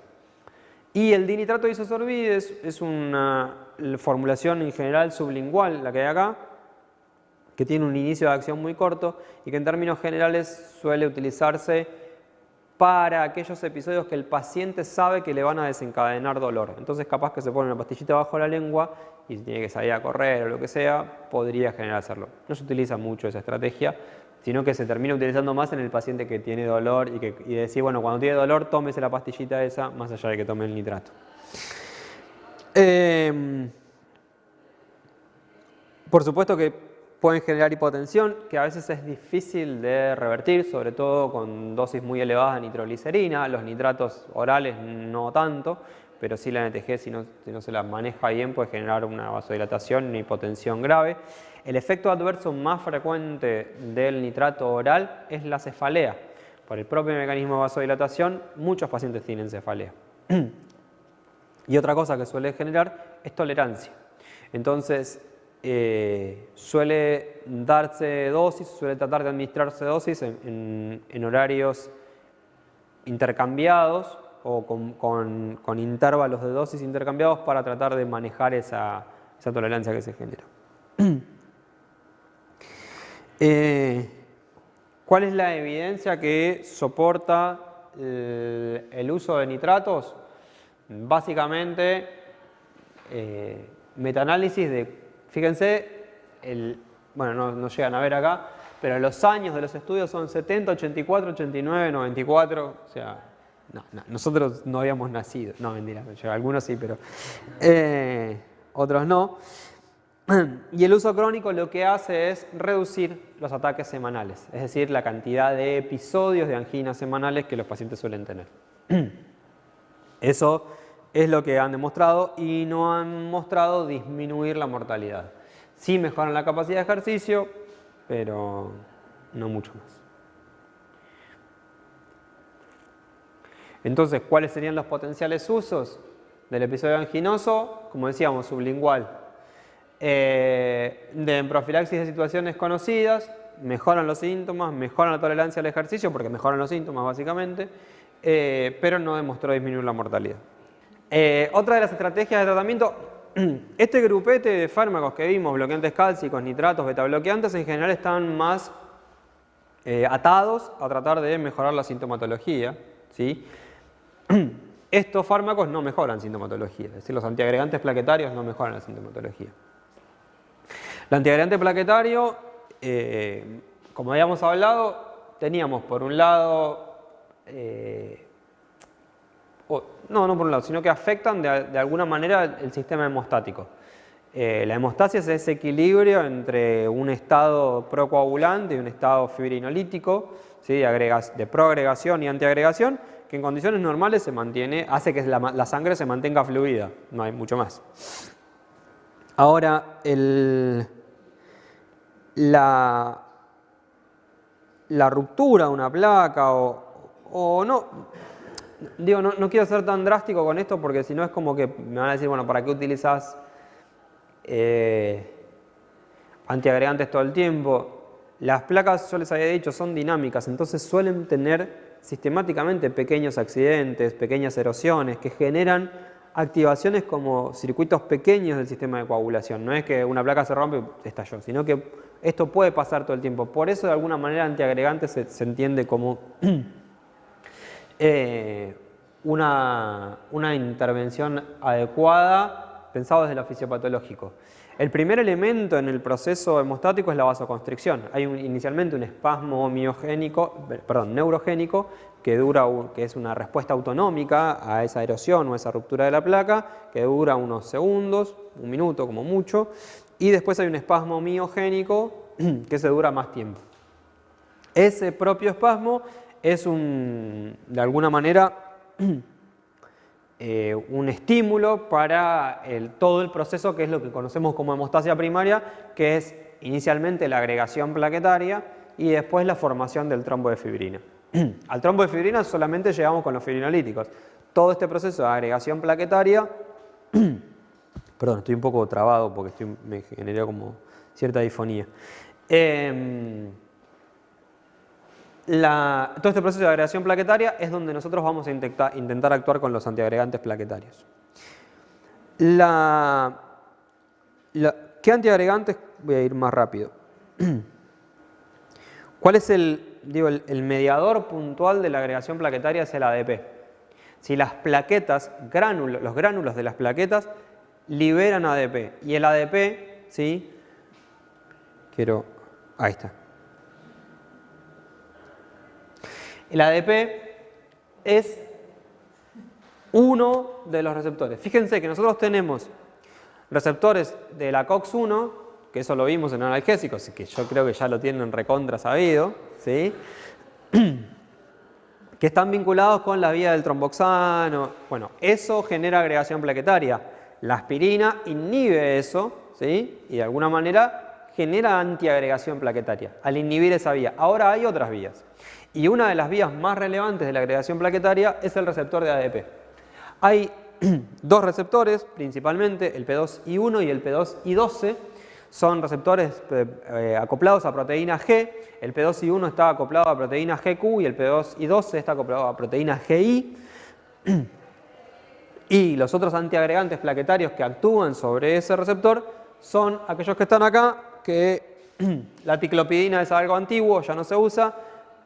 Y el dinitrato de isosorbide es una formulación en general sublingual, la que hay acá, que tiene un inicio de acción muy corto y que en términos generales suele utilizarse para aquellos episodios que el paciente sabe que le van a desencadenar dolor. Entonces, capaz que se pone una pastillita bajo la lengua y si tiene que salir a correr o lo que sea, podría generar hacerlo. No se utiliza mucho esa estrategia, sino que se termina utilizando más en el paciente que tiene dolor y decir, bueno, cuando tiene dolor, tómese la pastillita esa, más allá de que tome el nitrato. Por supuesto que pueden generar hipotensión, que a veces es difícil de revertir, sobre todo con dosis muy elevadas de nitroglicerina. Los nitratos orales no tanto, pero sí la NTG, si no se la maneja bien, puede generar una vasodilatación y una hipotensión grave. El efecto adverso más frecuente del nitrato oral es la cefalea. Por el propio mecanismo de vasodilatación, muchos pacientes tienen cefalea. Y otra cosa que suele generar es tolerancia. Entonces, suele darse dosis, suele tratar de administrarse dosis en horarios intercambiados o con intervalos de dosis intercambiados para tratar de manejar esa tolerancia que se genera. ¿Cuál es la evidencia que soporta el uso de nitratos? Básicamente, metaanálisis de... Fíjense, bueno, no llegan a ver acá, pero los años de los estudios son 70, 84, 89, 94, o sea, nosotros no habíamos nacido, no, mentira, algunos sí, pero otros no. Y el uso crónico lo que hace es reducir los ataques semanales, es decir, la cantidad de episodios de angina semanales que los pacientes suelen tener. Eso es lo que han demostrado y no han mostrado disminuir la mortalidad. Sí mejoran la capacidad de ejercicio, pero no mucho más. Entonces, ¿cuáles serían los potenciales usos del episodio anginoso? Como decíamos, sublingual. De profilaxis de situaciones conocidas, mejoran los síntomas, mejoran la tolerancia al ejercicio, porque mejoran los síntomas básicamente, pero no demostró disminuir la mortalidad. Otra de las estrategias de tratamiento, este grupete de fármacos que vimos, bloqueantes cálcicos, nitratos, betabloqueantes, en general están más atados a tratar de mejorar la sintomatología, ¿sí? Estos fármacos no mejoran sintomatología, es decir, los antiagregantes plaquetarios no mejoran la sintomatología. El antiagregante plaquetario, como habíamos hablado, teníamos por un lado, no por un lado, sino que afectan de alguna manera el sistema hemostático. La hemostasia es ese equilibrio entre un estado procoagulante y un estado fibrinolítico, ¿sí? de proagregación y antiagregación, que en condiciones normales se mantiene, hace que la sangre se mantenga fluida, no hay mucho más. Ahora, la ruptura de una placa o no, digo, no quiero ser tan drástico con esto porque si no es como que me van a decir, bueno, ¿para qué utilizas antiagregantes todo el tiempo? Las placas, yo les había dicho, son dinámicas, entonces suelen tener sistemáticamente pequeños accidentes, pequeñas erosiones que generan activaciones como circuitos pequeños del sistema de coagulación. No es que una placa se rompe y estalló, sino que esto puede pasar todo el tiempo. Por eso, de alguna manera, antiagregante se entiende como una intervención adecuada pensado desde lo fisiopatológico. El primer elemento en el proceso hemostático es la vasoconstricción. Hay inicialmente un espasmo neurogénico que es una respuesta autonómica a esa erosión o esa ruptura de la placa, que dura unos segundos, un minuto como mucho, y después hay un espasmo miogénico que se dura más tiempo. Ese propio espasmo es de alguna manera un estímulo para todo el proceso que es lo que conocemos como hemostasia primaria, que es inicialmente la agregación plaquetaria y después la formación del trombo de fibrina. Al trombo de fibrina solamente llegamos con los fibrinolíticos. Todo este proceso de agregación plaquetaria, perdón, estoy un poco trabado porque me generó como cierta disfonía. Todo este proceso de agregación plaquetaria es donde nosotros vamos a intentar actuar con los antiagregantes plaquetarios. ¿Qué antiagregantes? Voy a ir más rápido. ¿Cuál es el mediador puntual de la agregación plaquetaria? Es el ADP. Si las plaquetas, los gránulos de las plaquetas liberan ADP y el ADP, ¿sí? Ahí está. El ADP es uno de los receptores. Fíjense que nosotros tenemos receptores de la COX-1, que eso lo vimos en analgésicos, que yo creo que ya lo tienen recontra sabido, ¿sí? Que están vinculados con la vía del tromboxano. Bueno, eso genera agregación plaquetaria. La aspirina inhibe eso, ¿sí? Y de alguna manera genera antiagregación plaquetaria al inhibir esa vía. Ahora hay otras vías. Y una de las vías más relevantes de la agregación plaquetaria es el receptor de ADP. Hay dos receptores, principalmente el P2I1 y el P2I12. Son receptores acoplados a proteína G. El P2I1 está acoplado a proteína GQ y el P2I12 está acoplado a proteína GI. Y los otros antiagregantes plaquetarios que actúan sobre ese receptor son aquellos que están acá, que la ticlopidina es algo antiguo, ya no se usa,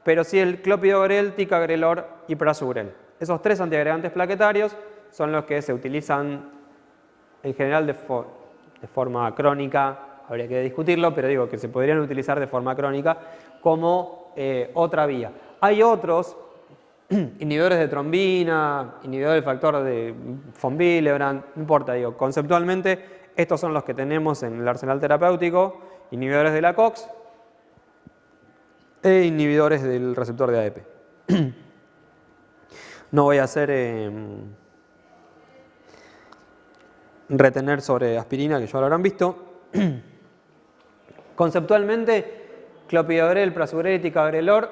pero sí el clopidogrel, ticagrelor y prasugrel. Esos tres antiagregantes plaquetarios son los que se utilizan en general de forma crónica, habría que discutirlo, pero digo que se podrían utilizar de forma crónica como otra vía. Hay otros inhibidores de trombina, inhibidores del factor de von Willebrand, no importa, digo, conceptualmente estos son los que tenemos en el arsenal terapéutico, inhibidores de la COX e inhibidores del receptor de ADP. No voy a hacer retener sobre aspirina, que ya lo habrán visto. Conceptualmente, clopidogrel, prasugrel y ticagrelor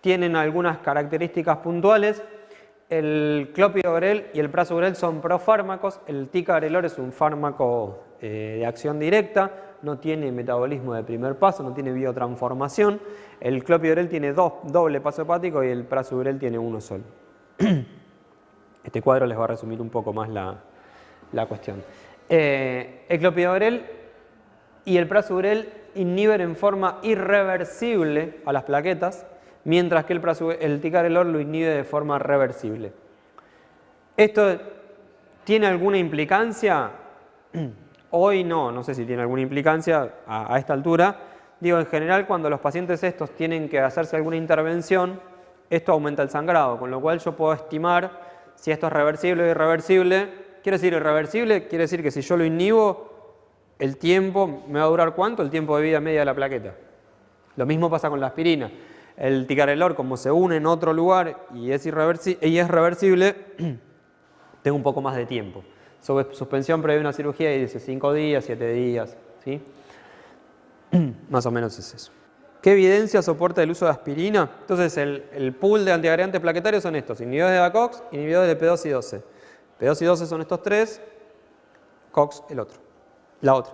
tienen algunas características puntuales. el clopidogrel y el prasugrel son profármacos. El ticagrelor es un fármaco de acción directa, no tiene metabolismo de primer paso, no tiene biotransformación. El clopidogrel tiene doble paso hepático y el prasugrel tiene uno solo. Este cuadro les va a resumir un poco más la cuestión. El clopidogrel y el prasugrel inhiben en forma irreversible a las plaquetas, mientras que el ticagrelor lo inhibe de forma reversible. ¿Esto tiene alguna implicancia? Hoy no sé si tiene alguna implicancia a esta altura. Digo, en general, cuando los pacientes estos tienen que hacerse alguna intervención, esto aumenta el sangrado, con lo cual yo puedo estimar si esto es reversible o irreversible. ¿Quiere decir irreversible? Quiere decir que si yo lo inhibo, el tiempo me va a durar ¿cuánto? El tiempo de vida media de la plaqueta. Lo mismo pasa con la aspirina. El ticagrelor, como se une en otro lugar y es reversible, tengo un poco más de tiempo. Sobre suspensión previa a una cirugía y dice 5 días, 7 días, ¿sí? Más o menos es eso. ¿Qué evidencia soporta el uso de aspirina? Entonces el pool de antiagregantes plaquetarios son estos: inhibidores de ACOX, inhibidores de P2 y 12. P2 y 12 son estos tres, COX la otra.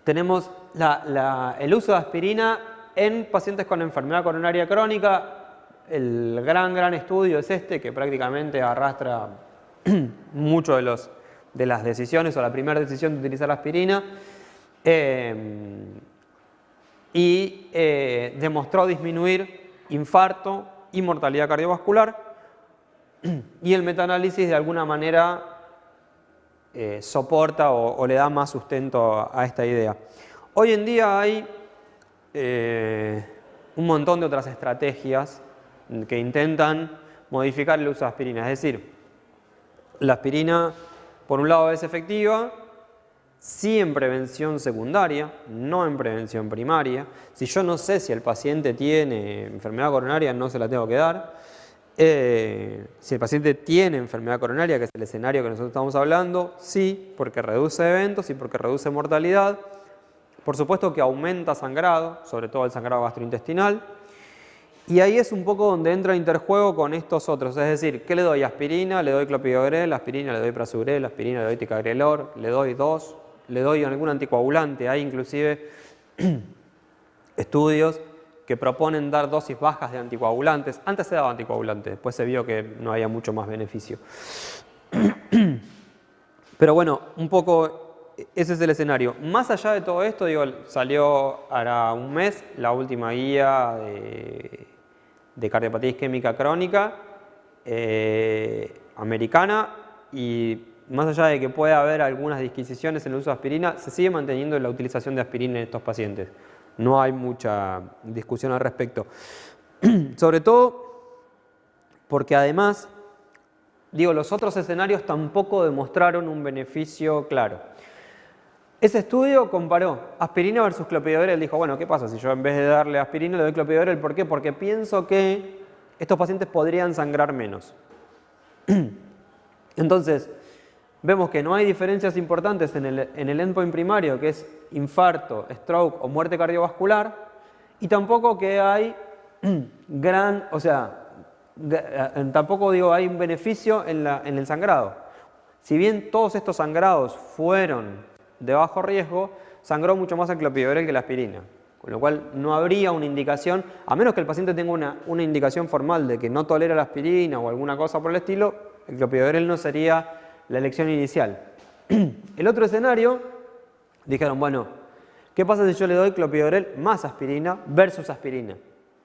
Tenemos el uso de aspirina en pacientes con enfermedad coronaria crónica. El gran estudio es este, que prácticamente arrastra mucho de las decisiones, o la primera decisión de utilizar aspirina, y demostró disminuir infarto y mortalidad cardiovascular, y el metaanálisis de alguna manera soporta o le da más sustento a esta idea. Hoy en día hay un montón de otras estrategias que intentan modificar el uso de aspirina. Es decir, la aspirina, por un lado, es efectiva, sí en prevención secundaria, no en prevención primaria. Si yo no sé si el paciente tiene enfermedad coronaria, no se la tengo que dar. Si el paciente tiene enfermedad coronaria, que es el escenario que nosotros estamos hablando, sí, porque reduce eventos y porque reduce mortalidad. Por supuesto que aumenta sangrado, sobre todo el sangrado gastrointestinal. Y ahí es un poco donde entra interjuego con estos otros. Es decir, ¿qué le doy? Aspirina, le doy clopidogrel, aspirina le doy prasugrel, aspirina le doy ticagrelor, le doy le doy algún anticoagulante. Hay inclusive estudios que proponen dar dosis bajas de anticoagulantes. Antes se daba anticoagulante, después se vio que no había mucho más beneficio. Pero bueno, un poco ese es el escenario. Más allá de todo esto, digo, salió hará un mes la última guía de cardiopatía isquémica crónica americana, y más allá de que pueda haber algunas disquisiciones en el uso de aspirina, se sigue manteniendo la utilización de aspirina en estos pacientes. No hay mucha discusión al respecto. Sobre todo porque además, digo, los otros escenarios tampoco demostraron un beneficio claro. Ese estudio comparó aspirina versus clopidogrel. Dijo, bueno, ¿qué pasa si yo en vez de darle aspirina le doy clopidogrel? ¿Por qué? Porque pienso que estos pacientes podrían sangrar menos. Entonces, vemos que no hay diferencias importantes en el endpoint primario, que es infarto, stroke o muerte cardiovascular, y tampoco que hay tampoco digo hay un beneficio en el sangrado. Si bien todos estos sangrados fueron de bajo riesgo, sangró mucho más el clopidogrel que la aspirina, con lo cual no habría una indicación, a menos que el paciente tenga una indicación formal de que no tolera la aspirina o alguna cosa por el estilo, el clopidogrel no sería la elección inicial. El otro escenario, dijeron, bueno, ¿qué pasa si yo le doy clopidogrel más aspirina versus aspirina?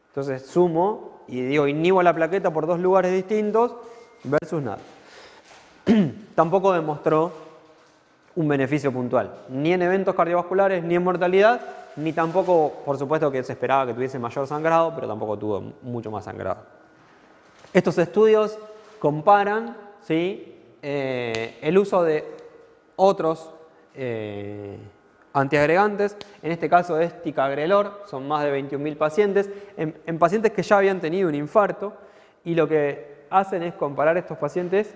Entonces sumo y digo, inhibo la plaqueta por dos lugares distintos versus nada. Tampoco demostró un beneficio puntual, ni en eventos cardiovasculares, ni en mortalidad, ni tampoco, por supuesto que se esperaba que tuviese mayor sangrado, pero tampoco tuvo mucho más sangrado. Estos estudios comparan, ¿sí?, el uso de otros antiagregantes, en este caso es ticagrelor, son más de 21.000 pacientes, en pacientes que ya habían tenido un infarto, y lo que hacen es comparar estos pacientes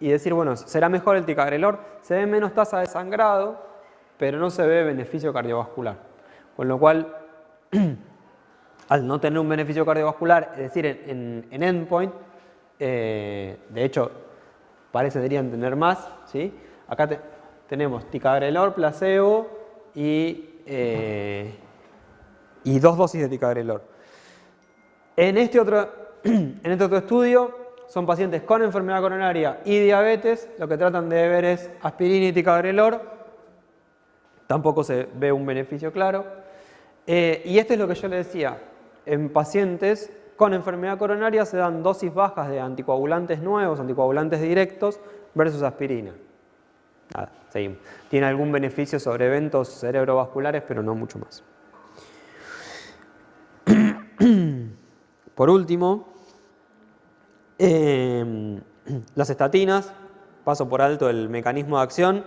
y decir, bueno, será mejor el ticagrelor, se ve menos tasa de sangrado, pero no se ve beneficio cardiovascular. Con lo cual, al no tener un beneficio cardiovascular, es decir, en endpoint, de hecho, parecerían tener más, ¿sí? Acá tenemos ticagrelor, placebo y 2 dosis de ticagrelor. En este otro estudio son pacientes con enfermedad coronaria y diabetes. Lo que tratan de ver es aspirina y ticagrelor. Tampoco se ve un beneficio claro. Y esto es lo que yo le decía. En pacientes con enfermedad coronaria se dan dosis bajas de anticoagulantes nuevos, anticoagulantes directos, versus aspirina. Nada, seguimos. Tiene algún beneficio sobre eventos cerebrovasculares, pero no mucho más. Por último, las estatinas, paso por alto el mecanismo de acción,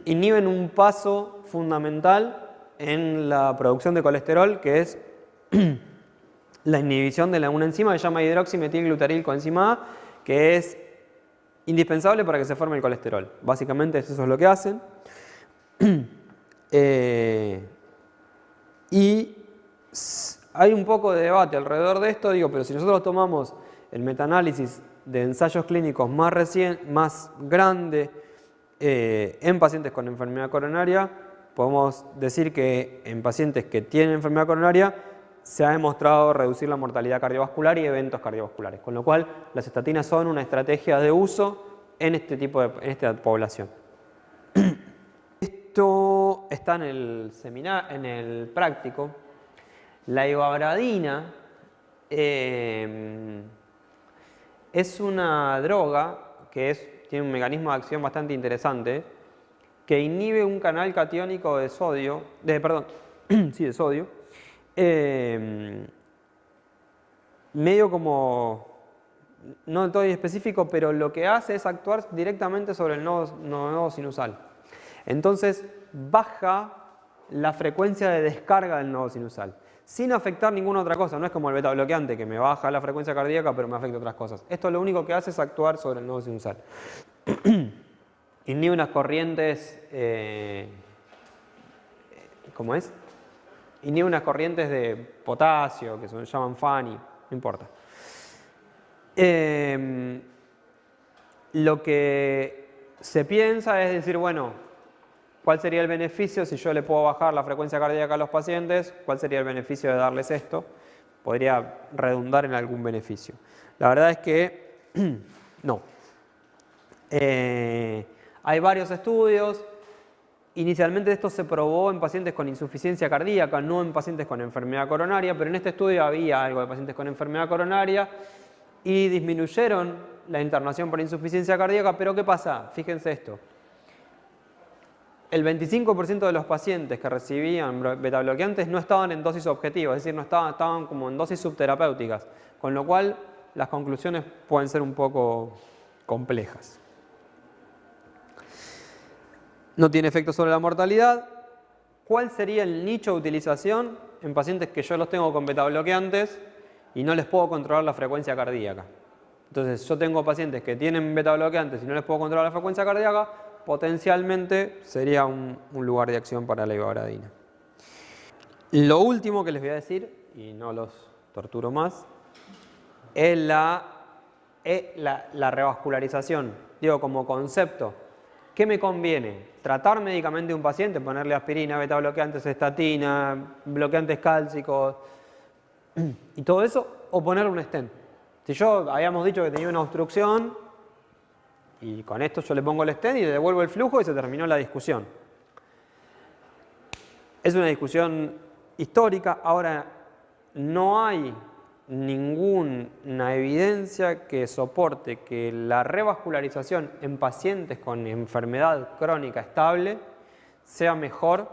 inhiben un paso fundamental en la producción de colesterol, que es la inhibición de una enzima que se llama hidroximetilglutaril coenzima A, que es indispensable para que se forme el colesterol. Básicamente eso es lo que hacen. Y hay un poco de debate alrededor de esto, pero si nosotros tomamos el metaanálisis de ensayos clínicos más grande en pacientes con enfermedad coronaria, podemos decir que en pacientes que tienen enfermedad coronaria se ha demostrado reducir la mortalidad cardiovascular y eventos cardiovasculares, con lo cual las estatinas son una estrategia de uso en esta población. Esto está en el práctico. La ivabradina es una droga que tiene un mecanismo de acción bastante interesante, que inhibe un canal catiónico de sodio, de sodio, medio como, no del todo específico, pero lo que hace es actuar directamente sobre el nodo sinusal. Entonces baja la frecuencia de descarga del nodo sinusal, sin afectar ninguna otra cosa. No es como el beta bloqueante, que me baja la frecuencia cardíaca pero me afecta otras cosas. Esto lo único que hace es actuar sobre el nodo sinusal. Inhibe unas corrientes, ¿cómo es? Inhibe unas corrientes de potasio que se llaman FANI, no importa. Lo que se piensa es decir, bueno, ¿cuál sería el beneficio si yo le puedo bajar la frecuencia cardíaca a los pacientes? ¿Cuál sería el beneficio de darles esto? Podría redundar en algún beneficio. La verdad es que no. Hay varios estudios. Inicialmente esto se probó en pacientes con insuficiencia cardíaca, no en pacientes con enfermedad coronaria, pero en este estudio había algo de pacientes con enfermedad coronaria y disminuyeron la internación por insuficiencia cardíaca. Pero ¿qué pasa? Fíjense esto. El 25% de los pacientes que recibían betabloqueantes no estaban en dosis objetiva, es decir, no estaban como en dosis subterapéuticas, con lo cual las conclusiones pueden ser un poco complejas. No tiene efecto sobre la mortalidad. ¿Cuál sería el nicho de utilización en pacientes que yo los tengo con betabloqueantes y no les puedo controlar la frecuencia cardíaca? Entonces, yo tengo pacientes que tienen betabloqueantes y no les puedo controlar la frecuencia cardíaca, potencialmente sería un lugar de acción para la ivabradina. Lo último que les voy a decir, y no los torturo más, es la revascularización. Digo, como concepto, ¿qué me conviene? ¿Tratar médicamente a un paciente, ponerle aspirina, betabloqueantes, estatina, bloqueantes cálcicos y todo eso, o ponerle un stent? Si yo habíamos dicho que tenía una obstrucción y con esto yo le pongo el stent y le devuelvo el flujo y se terminó la discusión. Es una discusión histórica. Ahora, no hay ninguna evidencia que soporte que la revascularización en pacientes con enfermedad crónica estable sea mejor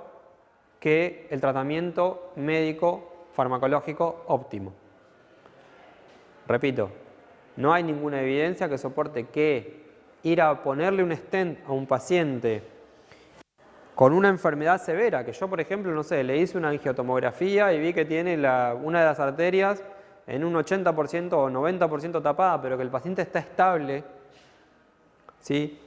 que el tratamiento médico farmacológico óptimo. Repito, no hay ninguna evidencia que soporte que ir a ponerle un stent a un paciente con una enfermedad severa, que yo, por ejemplo, no sé, le hice una angiotomografía y vi que tiene una de las arterias en un 80% o 90% tapada, pero que el paciente está estable, ¿sí?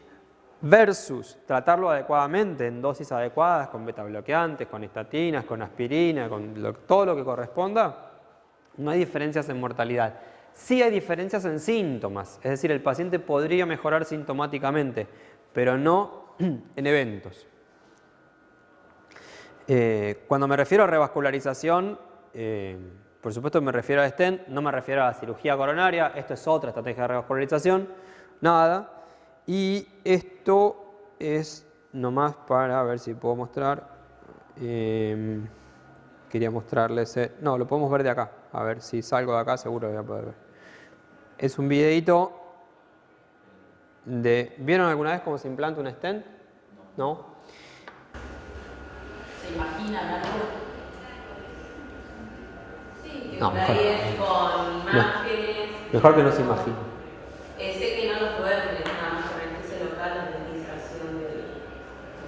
Versus tratarlo adecuadamente, en dosis adecuadas, con betabloqueantes, con estatinas, con aspirina, con todo lo que corresponda, no hay diferencias en mortalidad. Sí hay diferencias en síntomas, es decir, el paciente podría mejorar sintomáticamente, pero no en eventos. Cuando me refiero a revascularización, por supuesto me refiero a stent, no me refiero a la cirugía coronaria, esto es otra estrategia de revascularización, nada. Y esto es nomás para ver si puedo mostrar, quería mostrarles, no, lo podemos ver de acá, a ver si salgo de acá seguro lo voy a poder ver. Es un videito de, ¿vieron alguna vez cómo se implanta un stent? ¿No? ¿Se imaginan algo? Sí, que No, por mejor. ahí es con imágenes. Mejor que no se imagine. Sé que no lo puedo porque nada más con anestesia local la utilización del...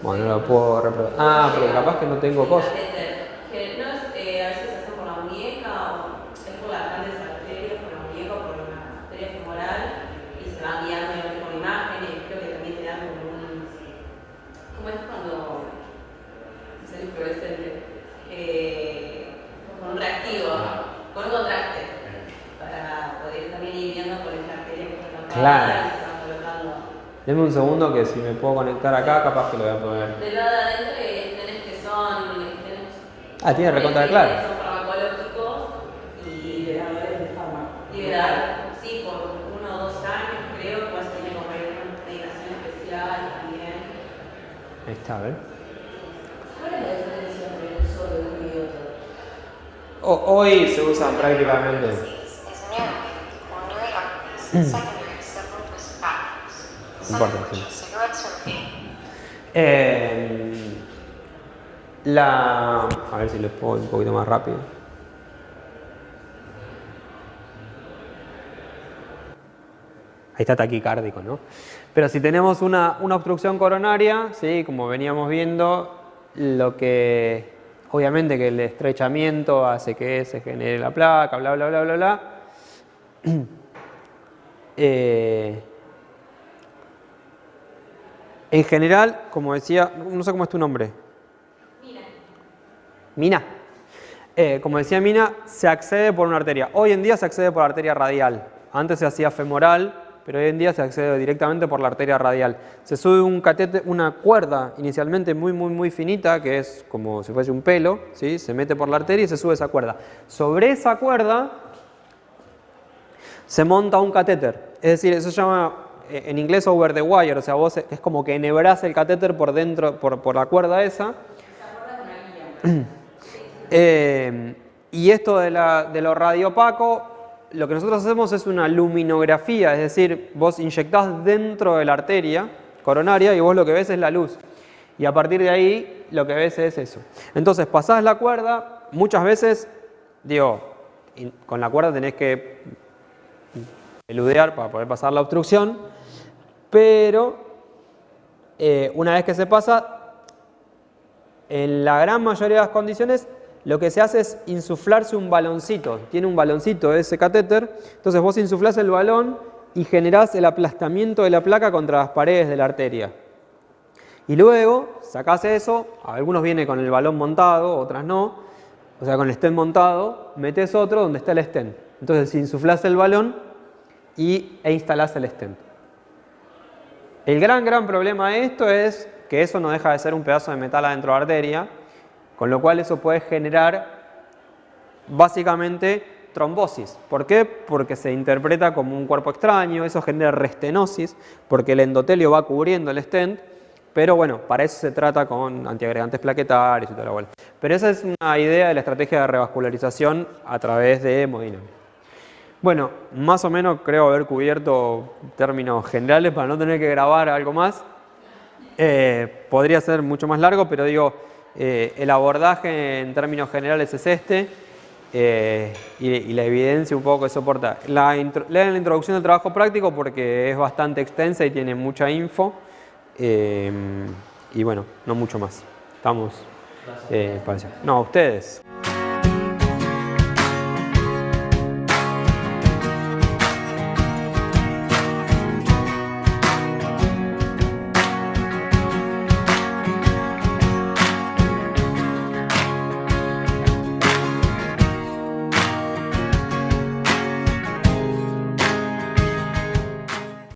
Bueno, no lo puedo reproducir. Ah, porque capaz que no tengo cosas. Que no es, a veces se hace por la muñeca o es por las grandes arterias, por la muñeca o por una arteria femoral y se van guiando con imágenes. Creo que también te dan como un... ¿Cómo es cuando es el fluorescente? Con un reactivo, con un contraste, para poder también ir viendo cuál es la arteria que está colocada. Claro. Y se va colocando. Denme un segundo que si me puedo conectar acá, capaz que lo voy a poder. Del lado de adentro tenés que son... Ah, tiene recontra claro. Son farmacológicos y liberadores de fármaco. Liberar, sí, por 1 o 2 años creo que vas a tener como una medicación especial también. Ahí está, a ver. ¿Cuál es la diferencia entre un solo y otro? Hoy se usan prácticamente. No importa, sí. A ver si les puedo un poquito más rápido. Ahí está taquicárdico, ¿no? Pero si tenemos una obstrucción coronaria, ¿sí? Como veníamos viendo, lo que obviamente que el estrechamiento hace que se genere la placa, bla, bla, bla, bla, bla. En general, como decía, no sé cómo es tu nombre. Mina. Como decía Mina, se accede por una arteria. Hoy en día se accede por la arteria radial. Antes se hacía femoral, pero hoy en día se accede directamente por la arteria radial. Se sube un catéter, una cuerda inicialmente muy finita, que es como si fuese un pelo, ¿sí? Se mete por la arteria y se sube esa cuerda. Sobre esa cuerda se monta un catéter. Es decir, eso se llama en inglés over the wire, o sea, vos es como que enhebrás el catéter por dentro, por la cuerda esa. Y esto de lo radiopaco, lo que nosotros hacemos es una luminografía, es decir, vos inyectás dentro de la arteria coronaria y vos lo que ves es la luz. Y a partir de ahí lo que ves es eso. Entonces pasás la cuerda, muchas veces, digo, con la cuerda tenés que eludear para poder pasar la obstrucción, pero una vez que se pasa, en la gran mayoría de las condiciones, lo que se hace es insuflarse un baloncito. Tiene un baloncito ese catéter. Entonces vos insuflás el balón y generás el aplastamiento de la placa contra las paredes de la arteria. Y luego sacás eso. Algunos vienen con el balón montado, otras no. O sea, con el stent montado, metés otro donde está el stent. Entonces insuflás el balón e instalás el stent. El gran problema de esto es que eso no deja de ser un pedazo de metal adentro de la arteria. Con lo cual eso puede generar básicamente trombosis. ¿Por qué? Porque se interpreta como un cuerpo extraño, eso genera restenosis, porque el endotelio va cubriendo el stent, pero bueno, para eso se trata con antiagregantes plaquetarios y toda la bola. Pero esa es una idea de la estrategia de revascularización a través de hemodinámica. Bueno, más o menos creo haber cubierto términos generales para no tener que grabar algo más. Podría ser mucho más largo, pero digo... el abordaje en términos generales es este y la evidencia un poco que soporta. Lean la introducción del trabajo práctico porque es bastante extensa y tiene mucha info y bueno, no mucho más. Estamos para allá. No, ustedes.